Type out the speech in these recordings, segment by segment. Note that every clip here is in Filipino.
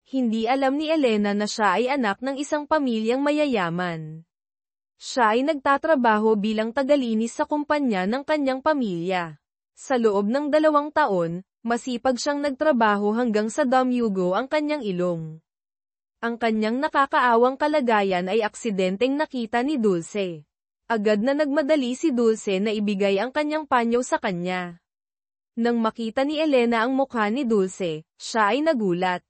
Hindi alam ni Elena na siya ay anak ng isang pamilyang mayayaman. Siya ay nagtatrabaho bilang tagalinis sa kumpanya ng kanyang pamilya. Sa loob ng 2 taon, masipag siyang nagtrabaho hanggang sa dumyugo ang kanyang ilong. Ang kanyang nakakaawang kalagayan ay aksidenteng nakita ni Dulce. Agad na nagmadali si Dulce na ibigay ang kanyang panyo sa kanya. Nang makita ni Elena ang mukha ni Dulce, siya ay nagulat.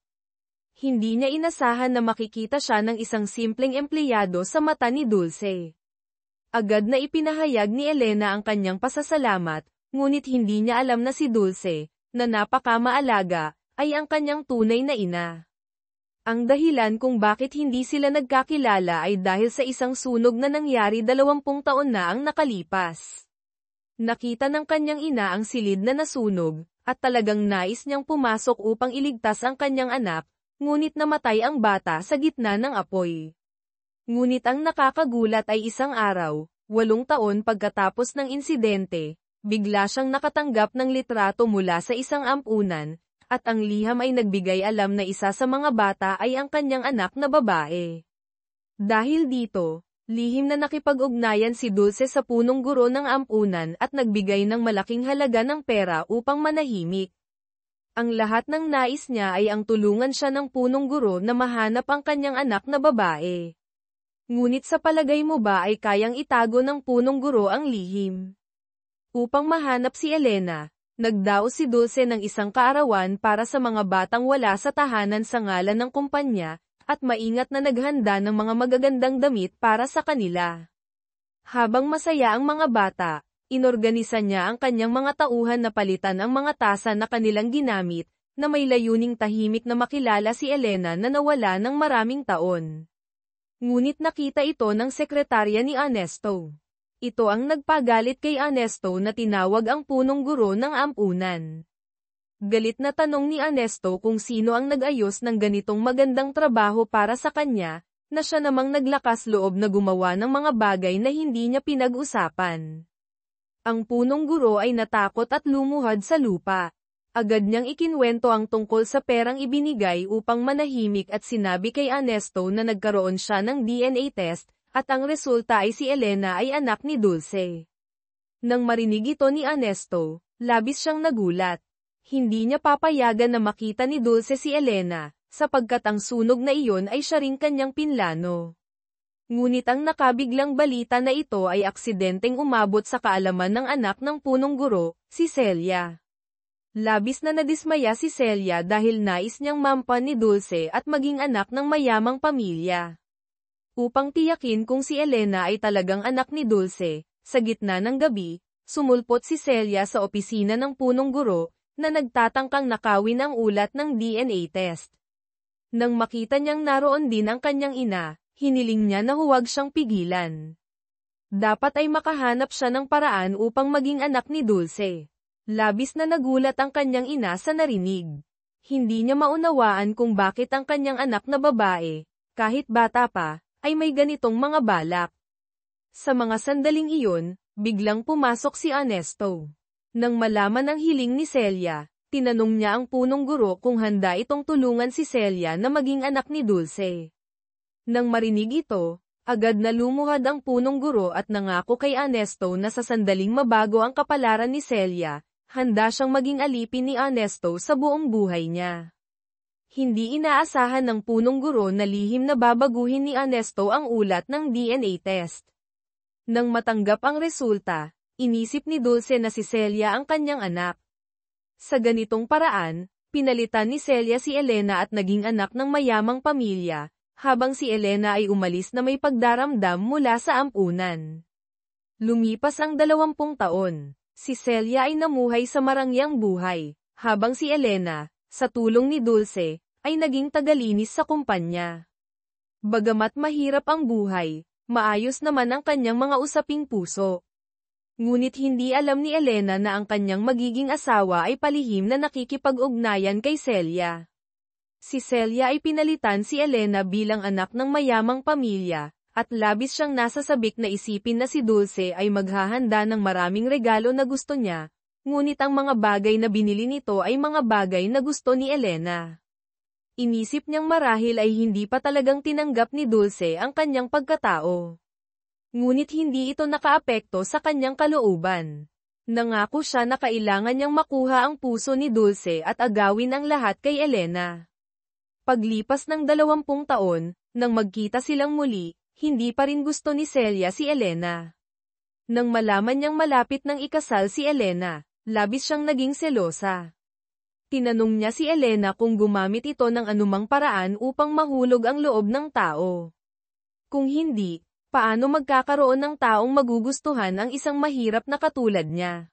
Hindi niya inasahan na makikita siya ng isang simpleng empleyado sa mata ni Dulce. Agad na ipinahayag ni Elena ang kanyang pasasalamat, ngunit hindi niya alam na si Dulce, na napakamaalaga, ay ang kanyang tunay na ina. Ang dahilan kung bakit hindi sila nagkakilala ay dahil sa isang sunog na nangyari 20 taon na ang nakalipas. Nakita ng kanyang ina ang silid na nasunog, at talagang nais niyang pumasok upang iligtas ang kanyang anak, ngunit namatay ang bata sa gitna ng apoy. Ngunit ang nakakagulat ay isang araw, 8 taon pagkatapos ng insidente, bigla siyang nakatanggap ng litrato mula sa isang ampunan, at ang liham ay nagbigay alam na isa sa mga bata ay ang kanyang anak na babae. Dahil dito, lihim na nakipag-ugnayan si Dulce sa punong guro ng ampunan at nagbigay ng malaking halaga ng pera upang manahimik. Ang lahat ng nais niya ay ang tulungan siya ng punong guro na mahanap ang kanyang anak na babae. Ngunit sa palagay mo ba ay kayang itago ng punong guro ang lihim? Upang mahanap si Elena, nagdaos si Dulce ng isang kaarawan para sa mga batang wala sa tahanan sa ngalan ng kumpanya, at maingat na naghanda ng mga magagandang damit para sa kanila. Habang masaya ang mga bata, inorganisa niya ang kanyang mga tauhan na palitan ang mga tasa na kanilang ginamit, na may layuning tahimik na makilala si Elena na nawala ng maraming taon. Ngunit nakita ito ng sekretarya ni Ernesto. Ito ang nagpagalit kay Ernesto na tinawag ang punong guro ng ampunan. Galit na tanong ni Ernesto kung sino ang nag-ayos ng ganitong magandang trabaho para sa kanya, na siya namang naglakas loob na gumawa ng mga bagay na hindi niya pinag-usapan. Ang punong guro ay natakot at lumuhad sa lupa. Agad niyang ikinwento ang tungkol sa perang ibinigay upang manahimik at sinabi kay Ernesto na nagkaroon siya ng DNA test, at ang resulta ay si Elena ay anak ni Dulce. Nang marinig ito ni Ernesto, labis siyang nagulat. Hindi niya papayagan na makita ni Dulce si Elena, sapagkat ang sunog na iyon ay siya ring kanyang pinlano. Ngunit ang nakabiglang balita na ito ay aksidenteng umabot sa kaalaman ng anak ng punong guro, si Celia. Labis na nadismaya si Celia dahil nais niyang mampan ni Dulce at maging anak ng mayamang pamilya. Upang tiyakin kung si Elena ay talagang anak ni Dulce, sa gitna ng gabi, sumulpot si Celia sa opisina ng punong guro, na nagtatangkang nakawin ang ulat ng DNA test. Nang makita niyang naroon din ang kanyang ina, hiniling niya na huwag siyang pigilan. Dapat ay makahanap siya ng paraan upang maging anak ni Dulce. Labis na nagulat ang kanyang ina sa narinig. Hindi niya maunawaan kung bakit ang kanyang anak na babae, kahit bata pa, ay may ganitong mga balak. Sa mga sandaling iyon, biglang pumasok si Ernesto. Nang malaman ang hiling ni Celia, tinanong niya ang punong guro kung handa itong tulungan si Celia na maging anak ni Dulce. Nang marinig ito, agad na lumuhad ang punong guro at nangako kay Ernesto na sa sandaling mabago ang kapalaran ni Celia, handa siyang maging alipin ni Ernesto sa buong buhay niya. Hindi inaasahan ng punong guro na lihim na babaguhin ni Ernesto ang ulat ng DNA test. Nang matanggap ang resulta, inisip ni Dulce na si Celia ang kanyang anak. Sa ganitong paraan, pinalitan ni Celia si Elena at naging anak ng mayamang pamilya, habang si Elena ay umalis na may pagdaramdam mula sa ampunan. Lumipas ang 20 taon. Si Celia ay namuhay sa marangyang buhay, habang si Elena, sa tulong ni Dulce, ay naging tagalinis sa kumpanya. Bagamat mahirap ang buhay, maayos naman ang kanyang mga usaping puso. Ngunit hindi alam ni Elena na ang kanyang magiging asawa ay palihim na nakikipag-ugnayan kay Celia. Si Celia ay pinalitan si Elena bilang anak ng mayamang pamilya, at labis siyang nasasabik na isipin na si Dulce ay maghahanda ng maraming regalo na gusto niya, ngunit ang mga bagay na binili nito ay mga bagay na gusto ni Elena. Inisip niyang marahil ay hindi pa talagang tinanggap ni Dulce ang kanyang pagkatao. Ngunit hindi ito nakaapekto sa kanyang kalooban. Nangako siya na kailangan niyang makuha ang puso ni Dulce at agawin ang lahat kay Elena. Paglipas ng 20 taon, nang magkita silang muli, hindi pa rin gusto ni Celia si Elena. Nang malaman niyang malapit nang ikasal si Elena, labis siyang naging selosa. Tinanong niya si Elena kung gumamit ito ng anumang paraan upang mahulog ang loob ng tao. Kung hindi, paano magkakaroon ng taong magugustuhan ang isang mahirap na katulad niya?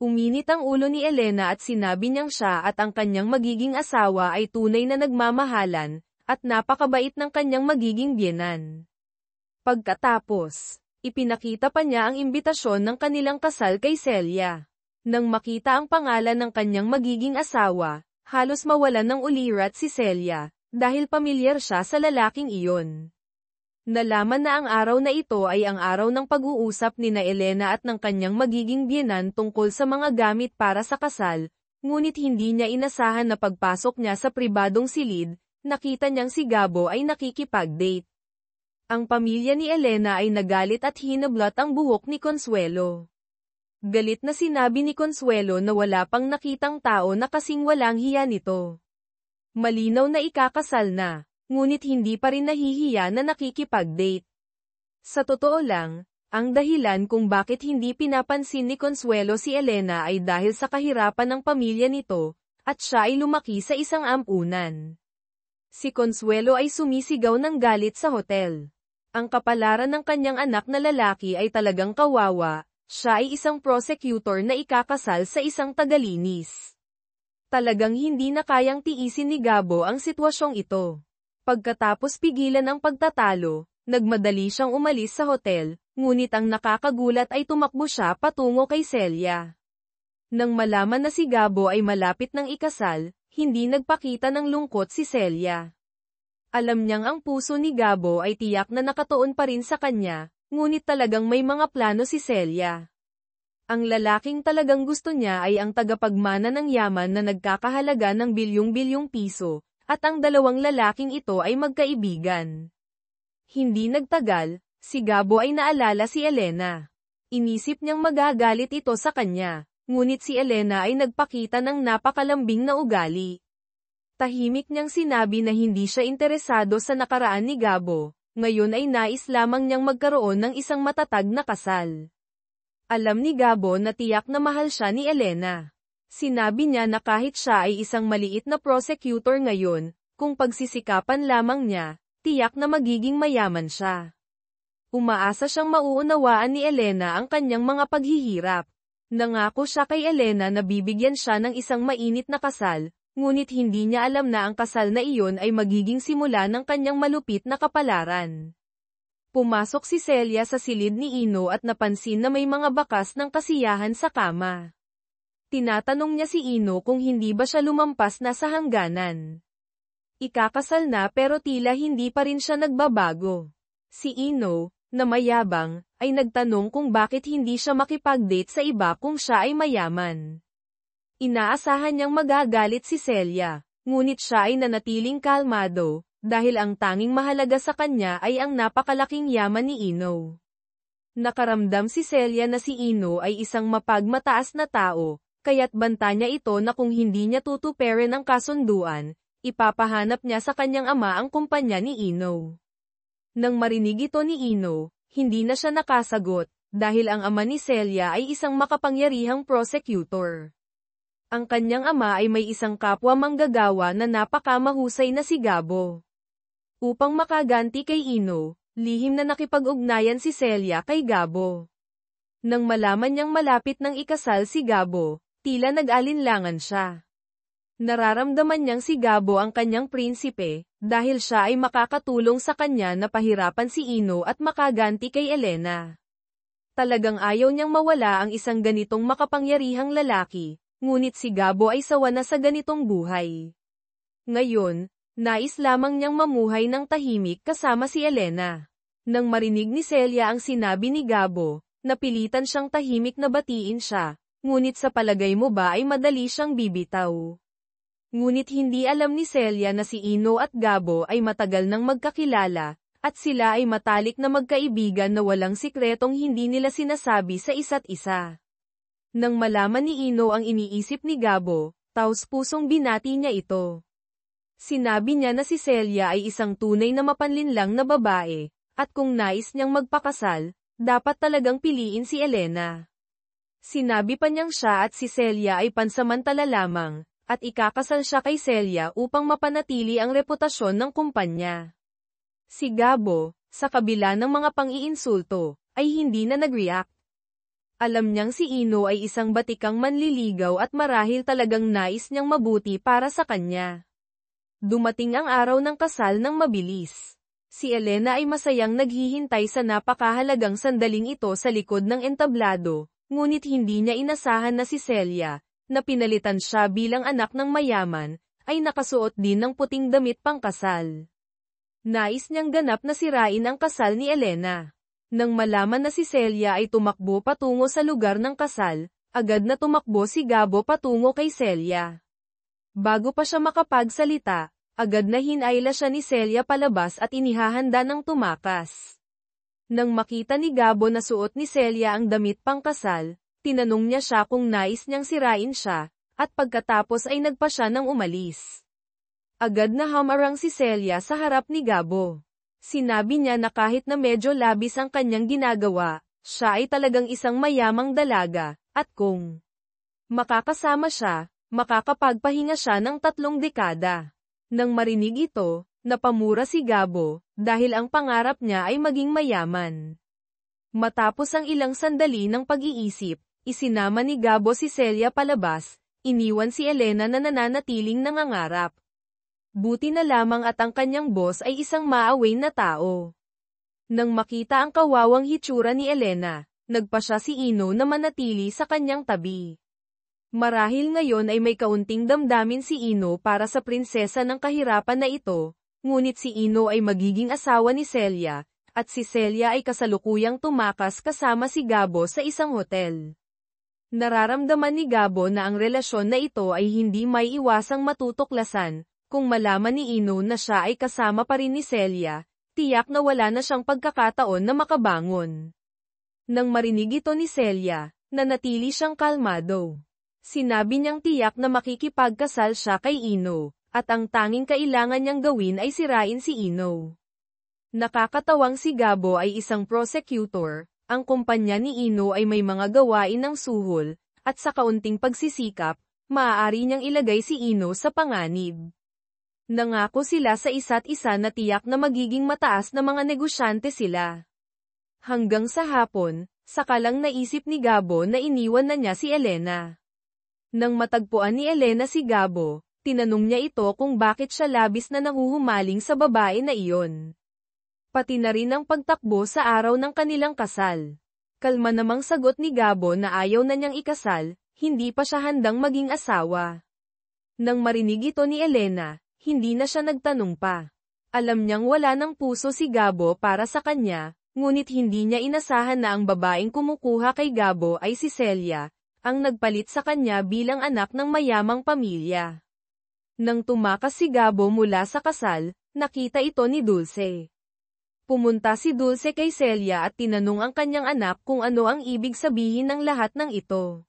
Uminit ang ulo ni Elena at sinabi niyang siya at ang kanyang magiging asawa ay tunay na nagmamahalan, at napakabait ng kanyang magiging biyenan. Pagkatapos, ipinakita pa niya ang imbitasyon ng kanilang kasal kay Celia. Nang makita ang pangalan ng kanyang magiging asawa, halos mawalan ng ulirat si Celia, dahil pamilyar siya sa lalaking iyon. Nalaman na ang araw na ito ay ang araw ng pag-uusap ni na Elena at ng kanyang magiging biyenan tungkol sa mga gamit para sa kasal, ngunit hindi niya inasahan na pagpasok niya sa pribadong silid, nakita niyang si Gabo ay nakikipag-date. Ang pamilya ni Elena ay nagalit at hinablot ang buhok ni Consuelo. Galit na sinabi ni Consuelo na wala pang nakitang tao na kasing walang hiya nito. Malinaw na ikakasal na. Ngunit hindi pa rin nahihiya na nakikipag-date. Sa totoo lang, ang dahilan kung bakit hindi pinapansin ni Consuelo si Elena ay dahil sa kahirapan ng pamilya nito, at siya ay lumaki sa isang ampunan. Si Consuelo ay sumisigaw ng galit sa hotel. Ang kapalaran ng kanyang anak na lalaki ay talagang kawawa, siya ay isang prosecutor na ikakasal sa isang tagalinis. Talagang hindi na kayang tiisin ni Gabo ang sitwasyong ito. Pagkatapos pigilan ang pagtatalo, nagmadali siyang umalis sa hotel, ngunit ang nakakagulat ay tumakbo siya patungo kay Celia. Nang malaman na si Gabo ay malapit ng ikasal, hindi nagpakita ng lungkot si Celia. Alam niyang ang puso ni Gabo ay tiyak na nakatuon pa rin sa kanya, ngunit talagang may mga plano si Celia. Ang lalaking talagang gusto niya ay ang tagapagmana ng yaman na nagkakahalaga ng bilyong-bilyong piso, at ang dalawang lalaking ito ay magkaibigan. Hindi nagtagal, si Gabo ay naalala si Elena. Inisip niyang magagalit ito sa kanya, ngunit si Elena ay nagpakita ng napakalambing na ugali. Tahimik niyang sinabi na hindi siya interesado sa nakaraan ni Gabo, ngayon ay nais lamang niyang magkaroon ng isang matatag na kasal. Alam ni Gabo na tiyak na mahal siya ni Elena. Sinabi niya na kahit siya ay isang maliit na prosecutor ngayon, kung pagsisikapan lamang niya, tiyak na magiging mayaman siya. Umaasa siyang mauunawaan ni Elena ang kanyang mga paghihirap. Nangako siya kay Elena na bibigyan siya ng isang mainit na kasal, ngunit hindi niya alam na ang kasal na iyon ay magiging simula ng kanyang malupit na kapalaran. Pumasok si Celia sa silid ni Ino at napansin na may mga bakas ng kasiyahan sa kama. Tinatanong niya si Ino kung hindi ba siya lumampas na sa hangganan. Ikakasal na pero tila hindi pa rin siya nagbabago. Si Ino, na mayabang, ay nagtanong kung bakit hindi siya makipag-date sa iba kung siya ay mayaman. Inaasahan niyang magagalit si Celia, ngunit siya ay nanatiling kalmado, dahil ang tanging mahalaga sa kanya ay ang napakalaking yaman ni Ino. Nakaramdam si Celia na si Ino ay isang mapagmataas na tao, kaya't banta niya ito na kung hindi niya tutuperin ang kasunduan, ipapahanap niya sa kanyang ama ang kumpanya ni Ino. Nang marinig ito ni Ino, hindi na siya nakasagot, dahil ang ama ni Celia ay isang makapangyarihang prosecutor. Ang kanyang ama ay may isang kapwa manggagawa na napakamahusay na si Gabo. Upang makaganti kay Ino, lihim na nakipag-ugnayan si Celia kay Gabo. Nang malaman niyang malapit ng ikasal si Gabo, tila nag-alinlangan siya. Nararamdaman niyang si Gabo ang kanyang prinsipe, dahil siya ay makakatulong sa kanya na pahirapan si Ino at makaganti kay Elena. Talagang ayaw niyang mawala ang isang ganitong makapangyarihang lalaki, ngunit si Gabo ay sawa na sa ganitong buhay. Ngayon, nais lamang niyang mamuhay ng tahimik kasama si Elena. Nang marinig ni Celia ang sinabi ni Gabo, napilitan siyang tahimik na batiin siya, ngunit sa palagay mo ba ay madali siyang bibitaw? Ngunit hindi alam ni Celia na si Ino at Gabo ay matagal nang magkakilala, at sila ay matalik na magkaibigan na walang sikretong hindi nila sinasabi sa isa't isa. Nang malaman ni Ino ang iniisip ni Gabo, taos-pusong binati niya ito. Sinabi niya na si Celia ay isang tunay na mapanlinlang na babae, at kung nais niyang magpakasal, dapat talagang piliin si Elena. Sinabi pa niyang siya at si Celia ay pansamantala lamang, at ikakasal siya kay Celia upang mapanatili ang reputasyon ng kumpanya. Si Gabo, sa kabila ng mga pang-iinsulto, ay hindi na nag-react. Alam niyang si Ino ay isang batikang manliligaw at marahil talagang nais niyang mabuti para sa kanya. Dumating ang araw ng kasal ng mabilis. Si Elena ay masayang naghihintay sa napakahalagang sandaling ito sa likod ng entablado, ngunit hindi niya inasahan na si Celia, na pinalitan siya bilang anak ng mayaman, ay nakasuot din ng puting damit pangkasal. Nais niyang ganap na sirain ang kasal ni Elena. Nang malaman na si Celia ay tumakbo patungo sa lugar ng kasal, agad na tumakbo si Gabo patungo kay Celia. Bago pa siya makapagsalita, agad na hinayla siya ni Celia palabas at inihahanda ng tumakas. Nang makita ni Gabo na suot ni Celia ang damit pangkasal, tinanong niya siya kung nais niyang sirain siya, at pagkatapos ay nagpa siya ng umalis. Agad na hamarang si Celia sa harap ni Gabo. Sinabi niya na kahit na medyo labis ang kanyang ginagawa, siya ay talagang isang mayamang dalaga, at kung makakasama siya, makakapagpahinga siya ng 3 dekada. Nang marinig ito, napamura si Gabo, dahil ang pangarap niya ay maging mayaman. Matapos ang ilang sandali ng pag-iisip, isinama ni Gabo si Celia palabas, iniwan si Elena na nananatiling nangangarap. Buti na lamang at ang kanyang boss ay isang maaway na tao. Nang makita ang kawawang hitsura ni Elena, nagpa siya si Ino na manatili sa kanyang tabi. Marahil ngayon ay may kaunting damdamin si Ino para sa prinsesa ng kahirapan na ito, ngunit si Ino ay magiging asawa ni Celia, at si Celia ay kasalukuyang tumakas kasama si Gabo sa isang hotel. Nararamdaman ni Gabo na ang relasyon na ito ay hindi may iwasang matutuklasan. Kung malaman ni Ino na siya ay kasama pa rin ni Celia, tiyak na wala na siyang pagkakataon na makabangon. Nang marinig ito ni Celia, nanatili siyang kalmado. Sinabi niyang tiyak na makikipagkasal siya kay Ino, at ang tanging kailangan niyang gawin ay sirain si Ino. Nakakatawang si Gabo ay isang prosecutor, ang kumpanya ni Ino ay may mga gawain ng suhol, at sa kaunting pagsisikap, maaari niyang ilagay si Ino sa panganib. Nangako sila sa isa't isa na tiyak na magiging mataas na mga negosyante sila. Hanggang sa hapon, saka lang naisip ni Gabo na iniwan na niya si Elena. Nang matagpuan ni Elena si Gabo, tinanong niya ito kung bakit siya labis na nahuhumaling sa babae na iyon. Pati na rin ang pagtakbo sa araw ng kanilang kasal. Kalma namang sagot ni Gabo na ayaw na niyang ikasal, hindi pa siya handang maging asawa. Nang marinig ito ni Elena, hindi na siya nagtanong pa. Alam niyang wala ng puso si Gabo para sa kanya, ngunit hindi niya inasahan na ang babaeng kumukuha kay Gabo ay si Celia, ang nagpalit sa kanya bilang anak ng mayamang pamilya. Nang tumakas si Gabo mula sa kasal, nakita ito ni Dulce. Pumunta si Dulce kay Celia at tinanong ang kanyang anak kung ano ang ibig sabihin ng lahat ng ito.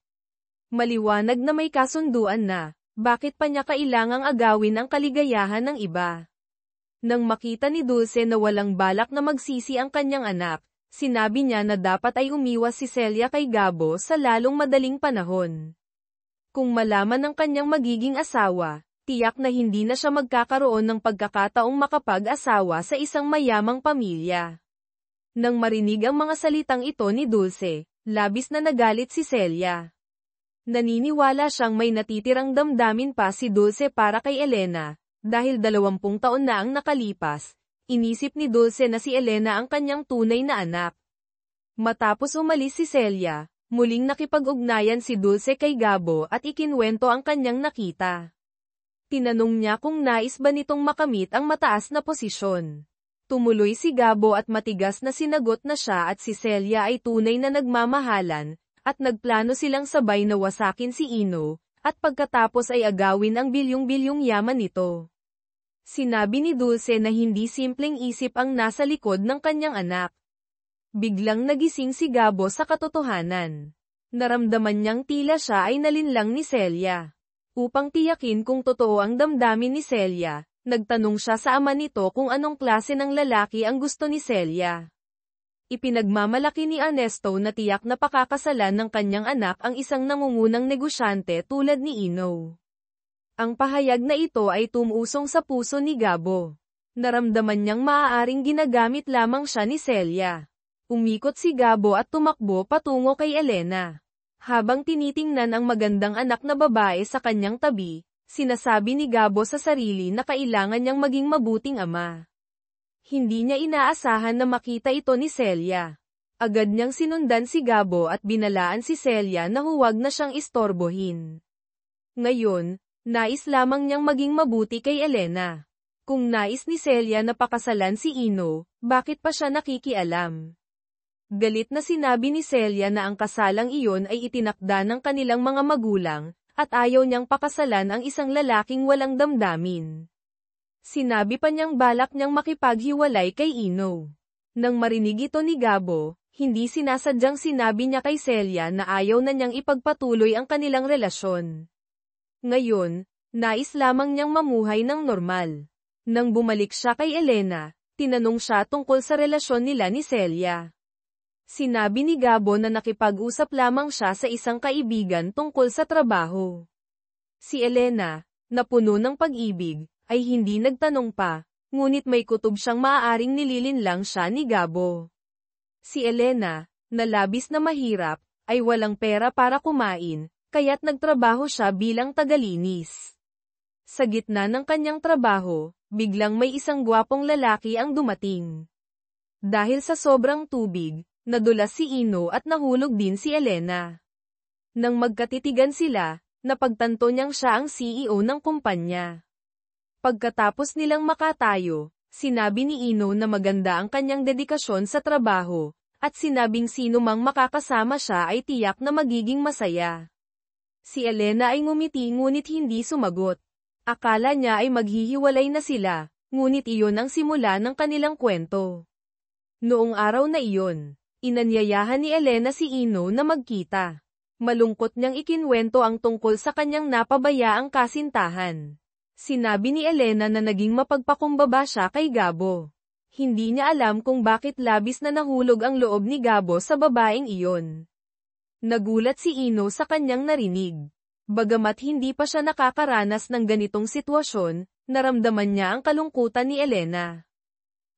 Maliwanag na may kasunduan na. Bakit pa niya kailangang agawin ang kaligayahan ng iba? Nang makita ni Dulce na walang balak na magsisi ang kanyang anak, sinabi niya na dapat ay umiwas si Celia kay Gabo sa lalong madaling panahon. Kung malaman ng kanyang magiging asawa, tiyak na hindi na siya magkakaroon ng pagkakataong makapag-asawa sa isang mayamang pamilya. Nang marinig ang mga salitang ito ni Dulce, labis na nagalit si Celia. Naniniwala siyang may natitirang damdamin pa si Dulce para kay Elena, dahil 20 taon na ang nakalipas, inisip ni Dulce na si Elena ang kanyang tunay na anak. Matapos umalis si Celia, muling nakipag-ugnayan si Dulce kay Gabo at ikinwento ang kanyang nakita. Tinanong niya kung nais ba nitong makamit ang mataas na posisyon. Tumuloy si Gabo at matigas na sinagot na siya at si Celia ay tunay na nagmamahalan, at nagplano silang sabay na wasakin si Ino, at pagkatapos ay agawin ang bilyong-bilyong yaman nito. Sinabi ni Dulce na hindi simpleng isip ang nasa likod ng kanyang anak. Biglang nagising si Gabo sa katotohanan. Naramdaman niyang tila siya ay nalinlang ni Celia. Upang tiyakin kung totoo ang damdamin ni Celia, nagtanong siya sa ama nito kung anong klase ng lalaki ang gusto ni Celia. Ipinagmamalaki ni Ernesto na tiyak na pakakasalan ng kanyang anak ang isang nangungunang negosyante tulad ni Ino. Ang pahayag na ito ay tumusong sa puso ni Gabo. Naramdaman niyang maaaring ginagamit lamang siya ni Celia. Umikot si Gabo at tumakbo patungo kay Elena. Habang tinitingnan ang magandang anak na babae sa kanyang tabi, sinasabi ni Gabo sa sarili na kailangan niyang maging mabuting ama. Hindi niya inaasahan na makita ito ni Celia. Agad niyang sinundan si Gabo at binalaan si Celia na huwag na siyang istorbohin. Ngayon, nais lamang niyang maging mabuti kay Elena. Kung nais ni Celia na pakasalan si Ino, bakit pa siya nakikialam? Galit na sinabi ni Celia na ang kasalang iyon ay itinakda ng kanilang mga magulang, at ayaw niyang pakasalan ang isang lalaking walang damdamin. Sinabi pa niyang balak niyang makipaghiwalay kay Ino. Nang marinig ito ni Gabo, hindi sinasadyang sinabi niya kay Celia na ayaw na niyang ipagpatuloy ang kanilang relasyon. Ngayon, nais lamang niyang mamuhay ng normal. Nang bumalik siya kay Elena, tinanong siya tungkol sa relasyon nila ni Celia. Sinabi ni Gabo na nakipag-usap lamang siya sa isang kaibigan tungkol sa trabaho. Si Elena, na puno ng pag-ibig, ay hindi nagtanong pa, ngunit may kutob siyang maaaring nililinlang siya ni Gabo. Si Elena, na labis na mahirap, ay walang pera para kumain, kaya't nagtrabaho siya bilang tagalinis. Sa gitna ng kanyang trabaho, biglang may isang gwapong lalaki ang dumating. Dahil sa sobrang tubig, nadulas si Ino at nahulog din si Elena. Nang magkatitigan sila, napagtanto niyang siya ang CEO ng kumpanya. Pagkatapos nilang makatayo, sinabi ni Ino na maganda ang kanyang dedikasyon sa trabaho, at sinabing sino mang makakasama siya ay tiyak na magiging masaya. Si Elena ay ngumiti ngunit hindi sumagot. Akala niya ay maghihiwalay na sila, ngunit iyon ang simula ng kanilang kwento. Noong araw na iyon, inanyayahan ni Elena si Ino na magkita. Malungkot niyang ikinwento ang tungkol sa kanyang napabayaang kasintahan. Sinabi ni Elena na naging mapagpakumbaba siya kay Gabo. Hindi niya alam kung bakit labis na nahulog ang loob ni Gabo sa babaeng iyon. Nagulat si Ino sa kanyang narinig. Bagamat hindi pa siya nakakaranas ng ganitong sitwasyon, naramdaman niya ang kalungkutan ni Elena.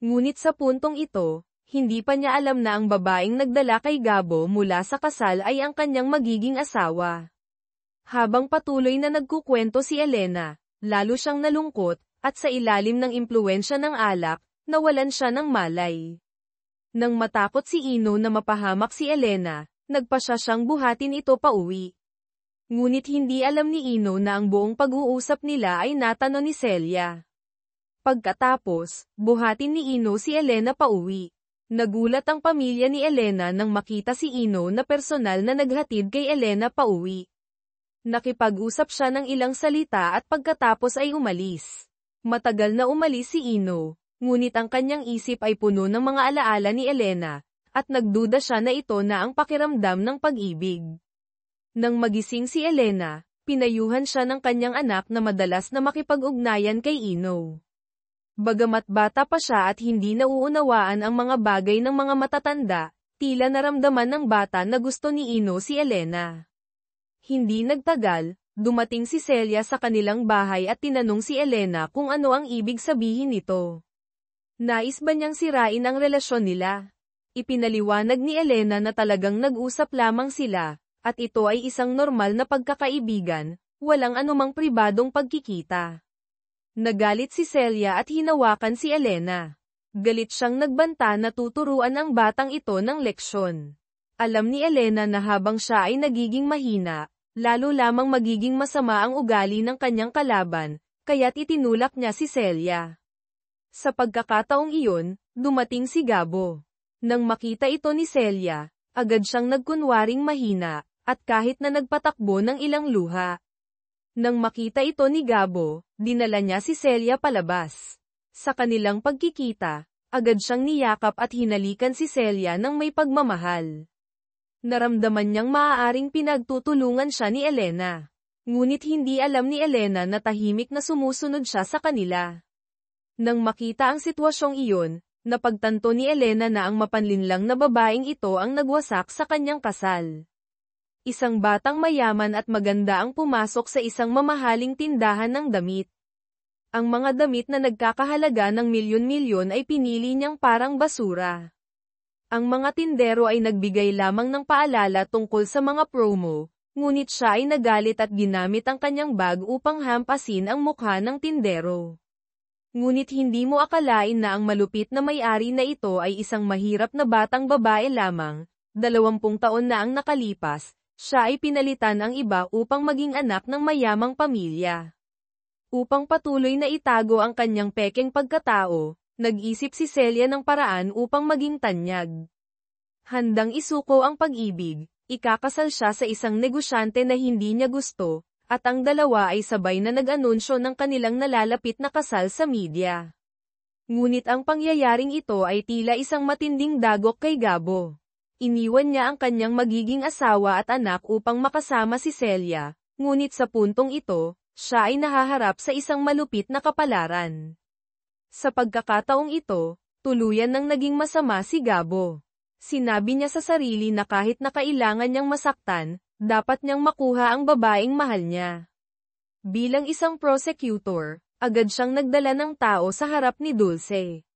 Ngunit sa puntong ito, hindi pa niya alam na ang babaeng nagdala kay Gabo mula sa kasal ay ang kanyang magiging asawa. Habang patuloy na nagkukwento si Elena, lalo siyang nalungkot, at sa ilalim ng impluwensya ng alak, nawalan siya ng malay. Nang matakot si Ino na mapahamak si Elena, nagpasya siyang buhatin ito pauwi. Ngunit hindi alam ni Ino na ang buong pag-uusap nila ay natano ni Celia. Pagkatapos, buhatin ni Ino si Elena pauwi. Nagulat ang pamilya ni Elena nang makita si Ino na personal na naghatid kay Elena pauwi. Nakipag-usap siya ng ilang salita at pagkatapos ay umalis. Matagal na umalis si Ino, ngunit ang kanyang isip ay puno ng mga alaala ni Elena, at nagduda siya na ito na ang pakiramdam ng pag-ibig. Nang magising si Elena, pinayuhan siya ng kanyang anak na madalas na makipag-ugnayan kay Ino. Bagamat bata pa siya at hindi nauunawaan ang mga bagay ng mga matatanda, tila naramdaman ng bata na gusto ni Ino si Elena. Hindi nagtagal, dumating si Celia sa kanilang bahay at tinanong si Elena kung ano ang ibig sabihin nito. Nais ba niyang sirain ang relasyon nila? Ipinaliwanag ni Elena na talagang nag-usap lamang sila, at ito ay isang normal na pagkakaibigan, walang anumang pribadong pagkikita. Nagalit si Celia at hinawakan si Elena. Galit siyang nagbanta na tuturuan ang batang ito ng leksyon. Alam ni Elena na habang siya ay nagiging mahina, lalo lamang magiging masama ang ugali ng kanyang kalaban, kaya't itinulak niya si Celia. Sa pagkakataong iyon, dumating si Gabo. Nang makita ito ni Celia, agad siyang nagkunwaring mahina, at kahit na nagpatakbo ng ilang luha. Nang makita ito ni Gabo, dinala niya si Celia palabas. Sa kanilang pagkikita, agad siyang niyakap at hinalikan si Celia ng may pagmamahal. Naramdaman niyang maaaring pinagtutulungan siya ni Elena. Ngunit hindi alam ni Elena na tahimik na sumusunod siya sa kanila. Nang makita ang sitwasyong iyon, napagtanto ni Elena na ang mapanlinlang na babaeng ito ang nagwasak sa kanyang kasal. Isang batang mayaman at maganda ang pumasok sa isang mamahaling tindahan ng damit. Ang mga damit na nagkakahalaga ng milyon-milyon ay pinili niyang parang basura. Ang mga tindero ay nagbigay lamang ng paalala tungkol sa mga promo, ngunit siya ay nagalit at ginamit ang kanyang bag upang hampasin ang mukha ng tindero. Ngunit hindi mo akalain na ang malupit na may-ari na ito ay isang mahirap na batang babae lamang, 20 taon na ang nakalipas. Siya ay pinalitan ang iba upang maging anak ng mayamang pamilya. Upang patuloy na itago ang kanyang pekeng pagkatao, nag-isip si Celia ng paraan upang maging tanyag. Handang isuko ang pag-ibig, ikakasal siya sa isang negosyante na hindi niya gusto, at ang dalawa ay sabay na nag-anunsyo ng kanilang nalalapit na kasal sa media. Ngunit ang pangyayaring ito ay tila isang matinding dagok kay Gabo. Iniwan niya ang kanyang magiging asawa at anak upang makasama si Celia, ngunit sa puntong ito, siya ay nahaharap sa isang malupit na kapalaran. Sa pagkakataong ito, tuluyan nang naging masama si Gabo. Sinabi niya sa sarili na kahit na kailangan niyang masaktan, dapat niyang makuha ang babaeng mahal niya. Bilang isang prosecutor, agad siyang nagdala ng tao sa harap ni Dulce.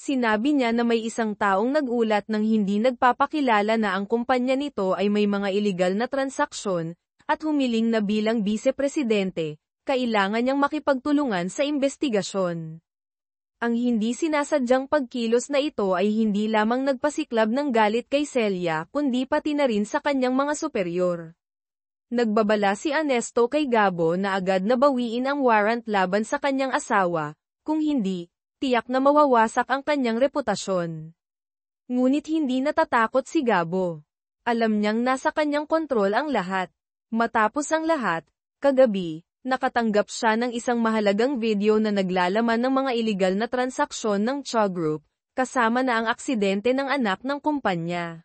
Sinabi niya na may isang taong nag-ulat ng hindi nagpapakilala na ang kumpanya nito ay may mga iligal na transaksyon, at humiling na bilang vice-presidente, kailangan niyang makipagtulungan sa investigasyon. Ang hindi sinasadyang pagkilos na ito ay hindi lamang nagpasiklab ng galit kay Celia kundi pati na rin sa kanyang mga superior. Nagbabala si Ernesto kay Gabo na agad na bawiin ang warrant laban sa kanyang asawa, kung hindi, tiyak na mawawasak ang kanyang reputasyon. Ngunit hindi natatakot si Gabo. Alam niyang nasa kanyang kontrol ang lahat. Matapos ang lahat, kagabi, nakatanggap siya ng isang mahalagang video na naglalaman ng mga iligal na transaksyon ng Cha Group, kasama na ang aksidente ng anak ng kumpanya.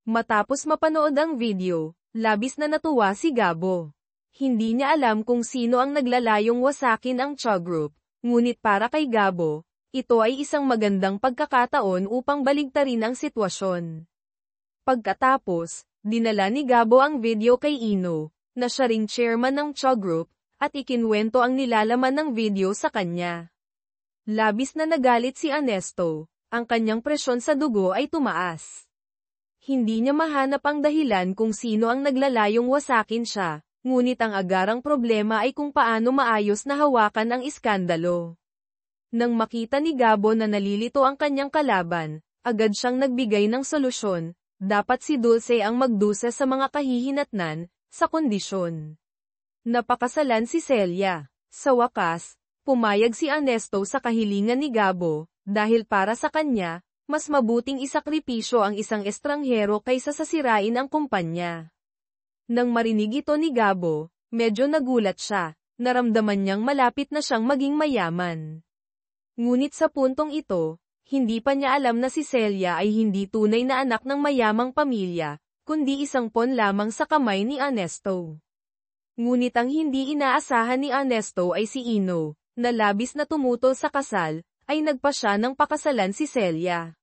Matapos mapanood ang video, labis na natuwa si Gabo. Hindi niya alam kung sino ang naglalayong wasakin ang Cha Group. Ngunit para kay Gabo, ito ay isang magandang pagkakataon upang baligtarin ang sitwasyon. Pagkatapos, dinala ni Gabo ang video kay Ino, na siya ring chairman ng Cha Group, at ikinwento ang nilalaman ng video sa kanya. Labis na nagalit si Ernesto, ang kanyang presyon sa dugo ay tumaas. Hindi niya mahanap ang dahilan kung sino ang naglalayong wasakin siya. Ngunit ang agarang problema ay kung paano maayos na hawakan ang iskandalo. Nang makita ni Gabo na nalilito ang kanyang kalaban, agad siyang nagbigay ng solusyon, dapat si Dulce ang magdusa sa mga kahihinatnan, sa kondisyon. Napakasalan si Celia. Sa wakas, pumayag si Ernesto sa kahilingan ni Gabo, dahil para sa kanya, mas mabuting isakripisyo ang isang estranghero kaysa sa sirain ang kumpanya. Nang marinig ito ni Gabo, medyo nagulat siya, naramdaman niyang malapit na siyang maging mayaman. Ngunit sa puntong ito, hindi pa niya alam na si Celia ay hindi tunay na anak ng mayamang pamilya, kundi isang pawn lamang sa kamay ni Ernesto. Ngunit ang hindi inaasahan ni Ernesto ay si Ino, na labis na tumutol sa kasal, ay nagpa siya ng pakasalan si Celia.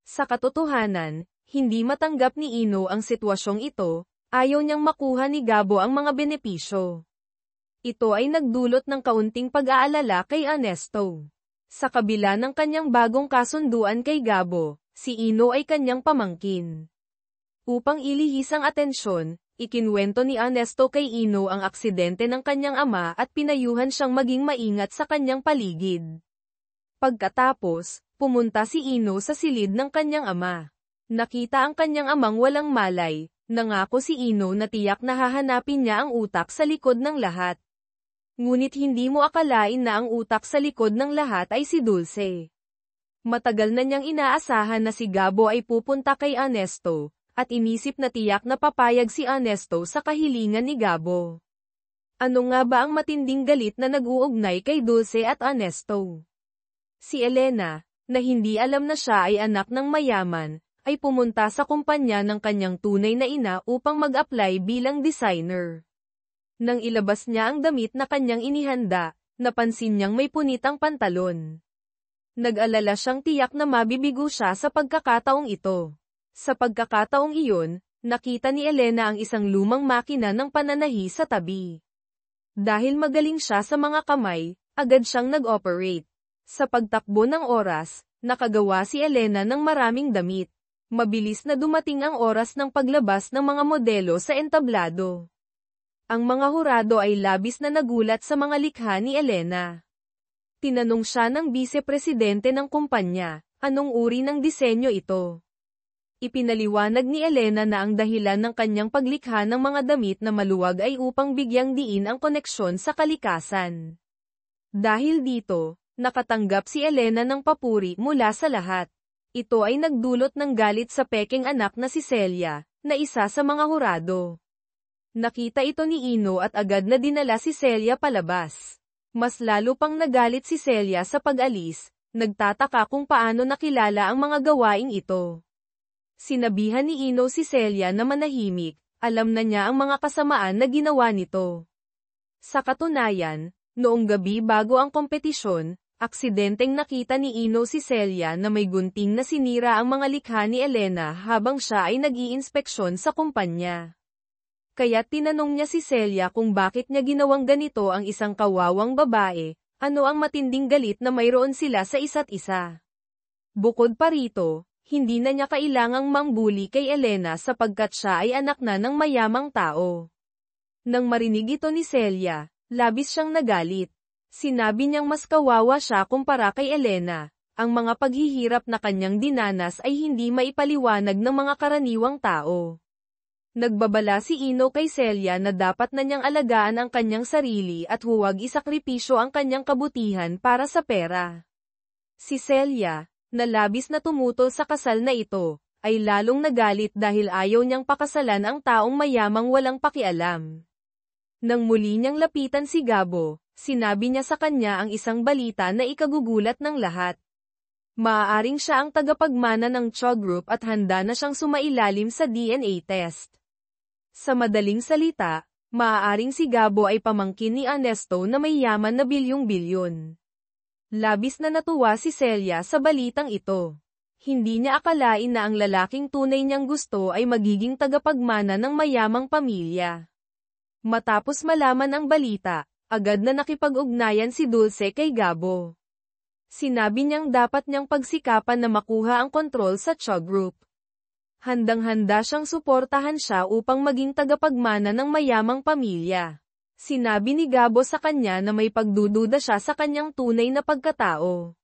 Sa katotohanan, hindi matanggap ni Ino ang sitwasyong ito. Ayaw niyang makuha ni Gabo ang mga benepisyo. Ito ay nagdulot ng kaunting pag-aalala kay Ernesto. Sa kabila ng kanyang bagong kasunduan kay Gabo, si Ino ay kanyang pamangkin. Upang ilihis ang atensyon, ikinwento ni Ernesto kay Ino ang aksidente ng kanyang ama at pinayuhan siyang maging maingat sa kanyang paligid. Pagkatapos, pumunta si Ino sa silid ng kanyang ama. Nakita ang kanyang amang walang malay. Nangako si Ino na tiyak na hahanapin niya ang utak sa likod ng lahat. Ngunit hindi mo akalain na ang utak sa likod ng lahat ay si Dulce. Matagal na niyang inaasahan na si Gabo ay pupunta kay Ernesto, at inisip na tiyak na papayag si Ernesto sa kahilingan ni Gabo. Ano nga ba ang matinding galit na nag-uugnay kay Dulce at Ernesto? Si Elena, na hindi alam na siya ay anak ng mayaman, ay pumunta sa kumpanya ng kanyang tunay na ina upang mag-apply bilang designer. Nang ilabas niya ang damit na kanyang inihanda, napansin niyang may punitang pantalon. Nag-alala siyang tiyak na mabibigo siya sa pagkakataong ito. Sa pagkakataong iyon, nakita ni Elena ang isang lumang makina ng pananahi sa tabi. Dahil magaling siya sa mga kamay, agad siyang nag-operate. Sa pagtakbo ng oras, nakagawa si Elena ng maraming damit. Mabilis na dumating ang oras ng paglabas ng mga modelo sa entablado. Ang mga hurado ay labis na nagulat sa mga likha ni Elena. Tinanong siya ng vice-presidente ng kumpanya, anong uri ng disenyo ito? Ipinaliwanag ni Elena na ang dahilan ng kanyang paglikha ng mga damit na maluwag ay upang bigyang diin ang koneksyon sa kalikasan. Dahil dito, nakatanggap si Elena ng papuri mula sa lahat. Ito ay nagdulot ng galit sa peking anak na si Celia, na isa sa mga hurado. Nakita ito ni Ino at agad na dinala si Celia palabas. Mas lalo pang nagalit si Celia sa pag-alis, nagtataka kung paano nakilala ang mga gawaing ito. Sinabihan ni Ino si Celia na manahimik, alam na niya ang mga kasamaan na ginawa nito. Sa katunayan, noong gabi bago ang kompetisyon, aksidenteng nakita ni Ino si Celia na may gunting na sinira ang mga likha ni Elena habang siya ay nag-iinspeksyon sa kumpanya. Kaya tinanong niya si Celia kung bakit niya ginawang ganito ang isang kawawang babae, ano ang matinding galit na mayroon sila sa isa't isa. Bukod pa rito, hindi na niya kailangang mambuli kay Elena sapagkat siya ay anak na ng mayamang tao. Nang marinig ito ni Celia, labis siyang nagalit. Sinabi niyang mas kawawa siya kumpara kay Elena. Ang mga paghihirap na kanyang dinanas ay hindi maipaliwanag ng mga karaniwang tao. Nagbabala si Ino kay Celia na dapat na niyang alagaan ang kanyang sarili at huwag isakripisyo ang kanyang kabutihan para sa pera. Si Celia, na labis na tumutol sa kasal na ito, ay lalong nagalit dahil ayaw niyang pakasalan ang taong mayamang walang pakialam. Nang muli niyang lapitan si Gabo, sinabi niya sa kanya ang isang balita na ikagugulat ng lahat. Maaaring siya ang tagapagmana ng Cho Group at handa na siyang sumailalim sa DNA test. Sa madaling salita, maaaring si Gabo ay pamangkin ni Ernesto na may yaman na bilyong-bilyon. Labis na natuwa si Celia sa balitang ito. Hindi niya akalain na ang lalaking tunay niyang gusto ay magiging tagapagmana ng mayamang pamilya. Matapos malaman ang balita, agad na nakipag-ugnayan si Dulce kay Gabo. Sinabi niyang dapat niyang pagsikapan na makuha ang kontrol sa Cho Group. Handang-handa siyang suportahan siya upang maging tagapagmana ng mayamang pamilya. Sinabi ni Gabo sa kanya na may pagdududa siya sa kanyang tunay na pagkatao.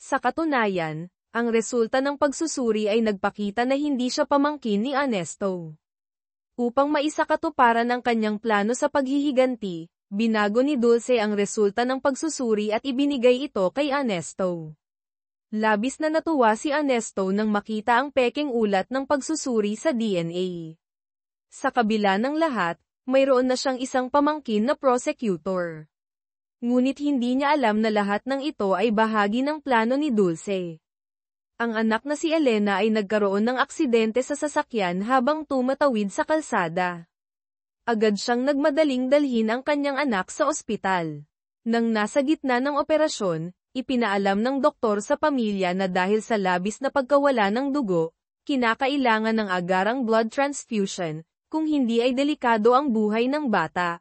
Sa katunayan, ang resulta ng pagsusuri ay nagpakita na hindi siya pamangkin ni Ernesto. Upang maisakatuparan ang kanyang plano sa paghihiganti, binago ni Dulce ang resulta ng pagsusuri at ibinigay ito kay Ernesto. Labis na natuwa si Ernesto nang makita ang pekeng ulat ng pagsusuri sa DNA. Sa kabila ng lahat, mayroon na siyang isang pamangkin na prosecutor. Ngunit hindi niya alam na lahat ng ito ay bahagi ng plano ni Dulce. Ang anak na si Elena ay nagkaroon ng aksidente sa sasakyan habang tumatawid sa kalsada. Agad siyang nagmadaling dalhin ang kanyang anak sa ospital. Nang nasa gitna ng operasyon, ipinaalam ng doktor sa pamilya na dahil sa labis na pagkawala ng dugo, kinakailangan ng agarang blood transfusion, kung hindi ay delikado ang buhay ng bata.